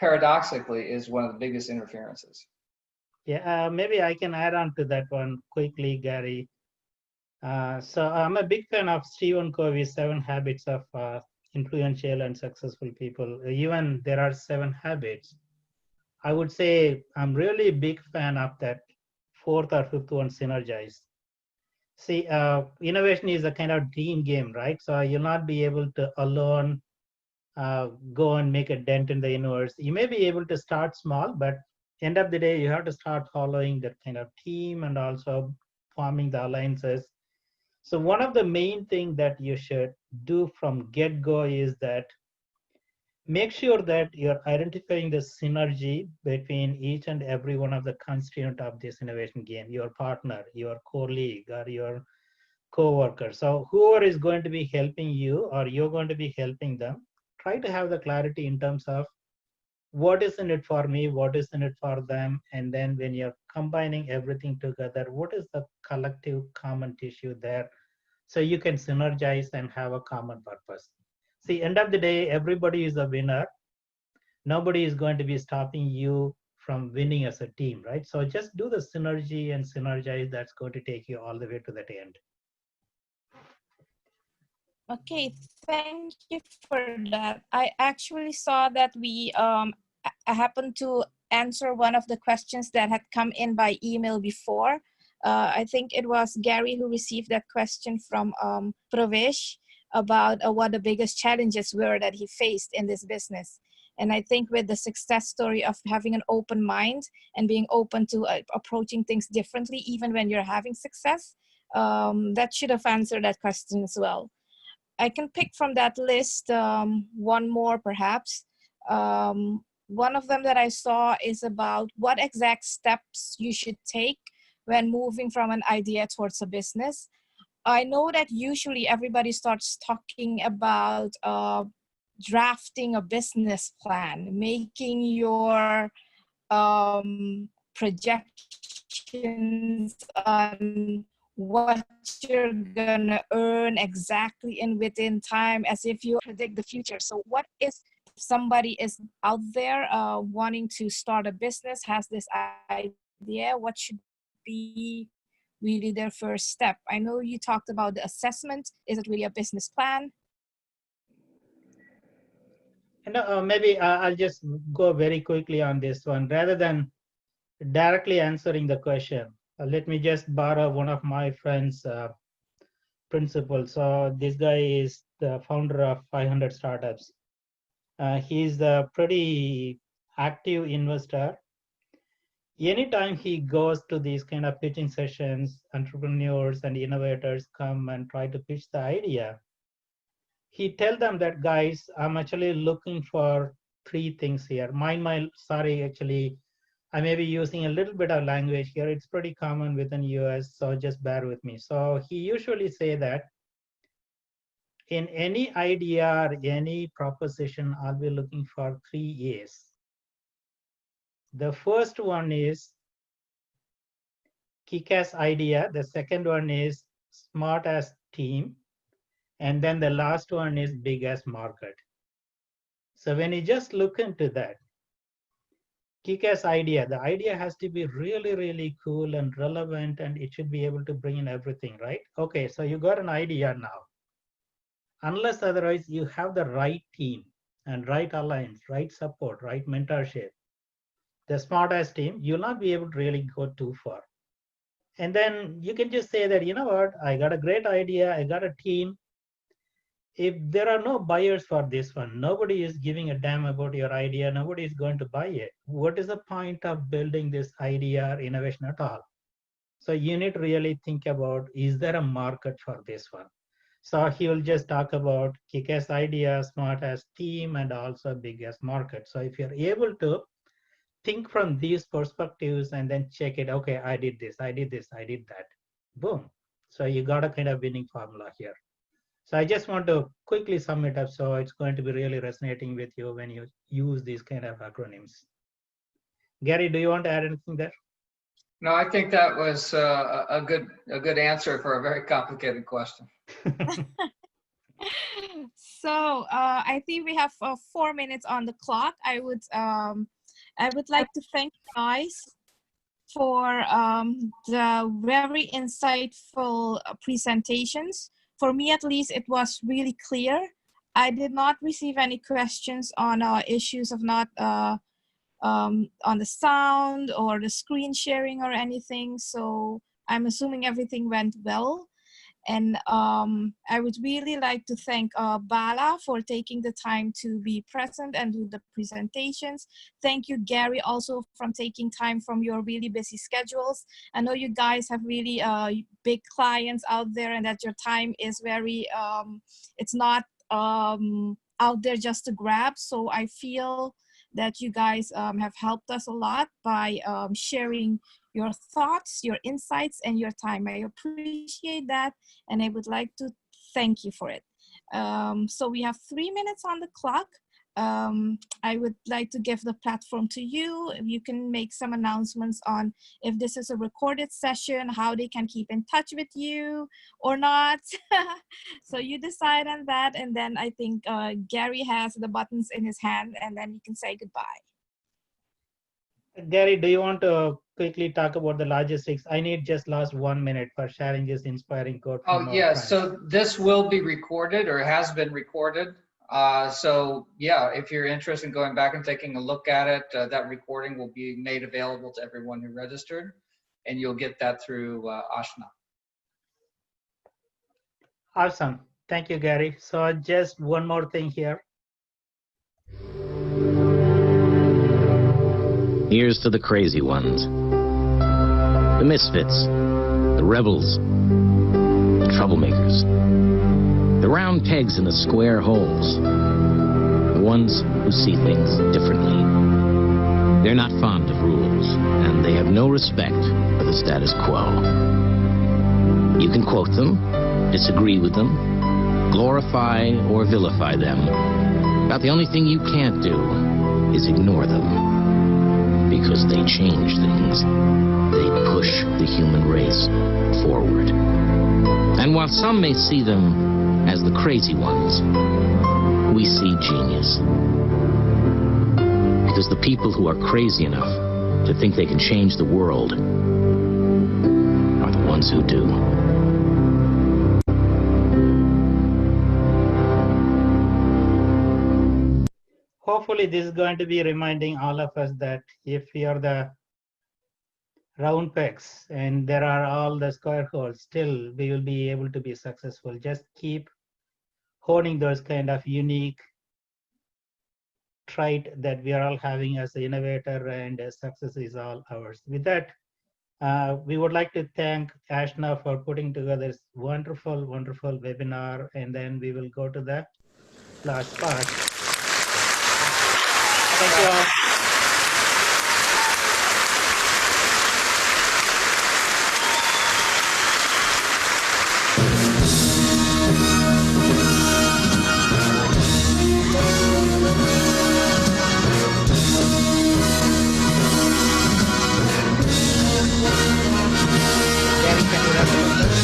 paradoxically, is one of the biggest interferences. Yeah, maybe I can add on to that one quickly, Gary. So I'm a big fan of Stephen Covey's 7 Habits of Influential and Successful People. Even there are 7 habits. I would say I'm really a big fan of that 4th or 5th one, synergize. See, innovation is a kind of team game, right? So you'll not be able to alone go and make a dent in the universe. You may be able to start small, but end of the day, you have to start following that kind of team and also forming the alliances. So one of the main things that you should do from get-go is that make sure that you're identifying the synergy between each and every one of the constituent of this innovation game, your partner, your colleague, or your co-worker. So whoever is going to be helping you or you're going to be helping them, try to have the clarity in terms of what is in it for me, what is in it for them, and then when you're combining everything together, what is the collective common tissue there, so you can synergize and have a common purpose. See, end of the day, everybody is a winner. Nobody is going to be stopping you from winning as a team, right? So just do the synergy and synergize. That's going to take you all the way to that end. Okay, thank you for that. I actually saw that we I happened to answer one of the questions that had come in by email before. I think it was Gary who received that question from Pravesh about what the biggest challenges were that he faced in this business. And I think with the success story of having an open mind and being open to approaching things differently, even when you're having success, that should have answered that question as well. I can pick from that list one more perhaps. One of them that I saw is about what exact steps you should take when moving from an idea towards a business. I know that usually everybody starts talking about drafting a business plan, making your projections on what you're gonna earn exactly and within time, as if you predict the future. So what is, if somebody is out there wanting to start a business, has this idea, what should be really their first step? I know you talked about the assessment. Is it really a business plan? Maybe I'll just go very quickly on this one. Rather than directly answering the question, let me just borrow one of my friend's principles. So this guy is the founder of 500 startups. He's a pretty active investor. Anytime he goes to these kind of pitching sessions, entrepreneurs and innovators come and try to pitch the idea. He tell them that, guys, I'm actually looking for 3 things here. Actually, I may be using a little bit of language here. It's pretty common within US, so just bear with me. So he usually say that in any idea or any proposition, I'll be looking for 3 A's. The first one is kick-ass idea. The second one is smart-ass team. And then the last one is biggest market. So when you just look into that, kick-ass idea, the idea has to be really, really cool and relevant, and it should be able to bring in everything, right? Okay, so you got an idea now. Unless otherwise you have the right team and right alliance, right support, right mentorship, the smartass team, you'll not be able to really go too far. And then you can just say that, you know what, I got a great idea, I got a team. If there are no buyers for this one, nobody is giving a damn about your idea, nobody is going to buy it. What is the point of building this idea or innovation at all? So you need to really think about, is there a market for this one? So he will just talk about kick-ass idea, smart-ass team, and also big-ass market. So if you're able to think from these perspectives and then check it, okay, I did this, I did this, I did that, boom. So you got a kind of winning formula here. So I just want to quickly sum it up, so it's going to be really resonating with you when you use these kind of acronyms. Gary, do you want to add anything there? No, I think that was a good answer for a very complicated question. So I think we have 4 minutes on the clock. I would like to thank you guys for the very insightful presentations. For me, at least, it was really clear. I did not receive any questions on issues of not on the sound or the screen sharing or anything. So I'm assuming everything went well. And I would really like to thank Bala for taking the time to be present and do the presentations. Thank you, Gary, also from taking time from your really busy schedules. I know you guys have really big clients out there and that your time is very, it's not out there just to grab. So I feel that you guys have helped us a lot by sharing your thoughts, your insights, and your time. I appreciate that, and I would like to thank you for it. So we have 3 minutes on the clock. I would like to give the platform to you. You can make some announcements on if this is a recorded session, how they can keep in touch with you or not. So you decide on that, and then I think Gary has the buttons in his hand, and then you can say goodbye. Gary, do you want to quickly talk about the logistics? I need just last 1 minute for sharing this inspiring quote. Oh, yeah. So this will be recorded or has been recorded. So yeah, if you're interested in going back and taking a look at it, that recording will be made available to everyone who registered, and you'll get that through Ashna. Awesome. Thank you, Gary. So just one more thing here. Here's to the crazy ones, the misfits, the rebels, the troublemakers, the round pegs in the square holes, the ones who see things differently. They're not fond of rules, and they have no respect for the status quo. You can quote them, disagree with them, glorify or vilify them, but the only thing you can't do is ignore them. Because they change things. They push the human race forward. And while some may see them as the crazy ones, we see genius. Because the people who are crazy enough to think they can change the world are the ones who do. Hopefully this is going to be reminding all of us that if we are the round pegs and there are all the square holes, still we will be able to be successful. Just keep honing those kind of unique trait that we are all having as an innovator, and success is all ours. With that, we would like to thank Ashna for putting together this wonderful, wonderful webinar, and then we will go to the last part. Thank you all. Gary, can you wrap it up?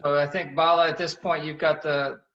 So I think Bala, at this point, you've got the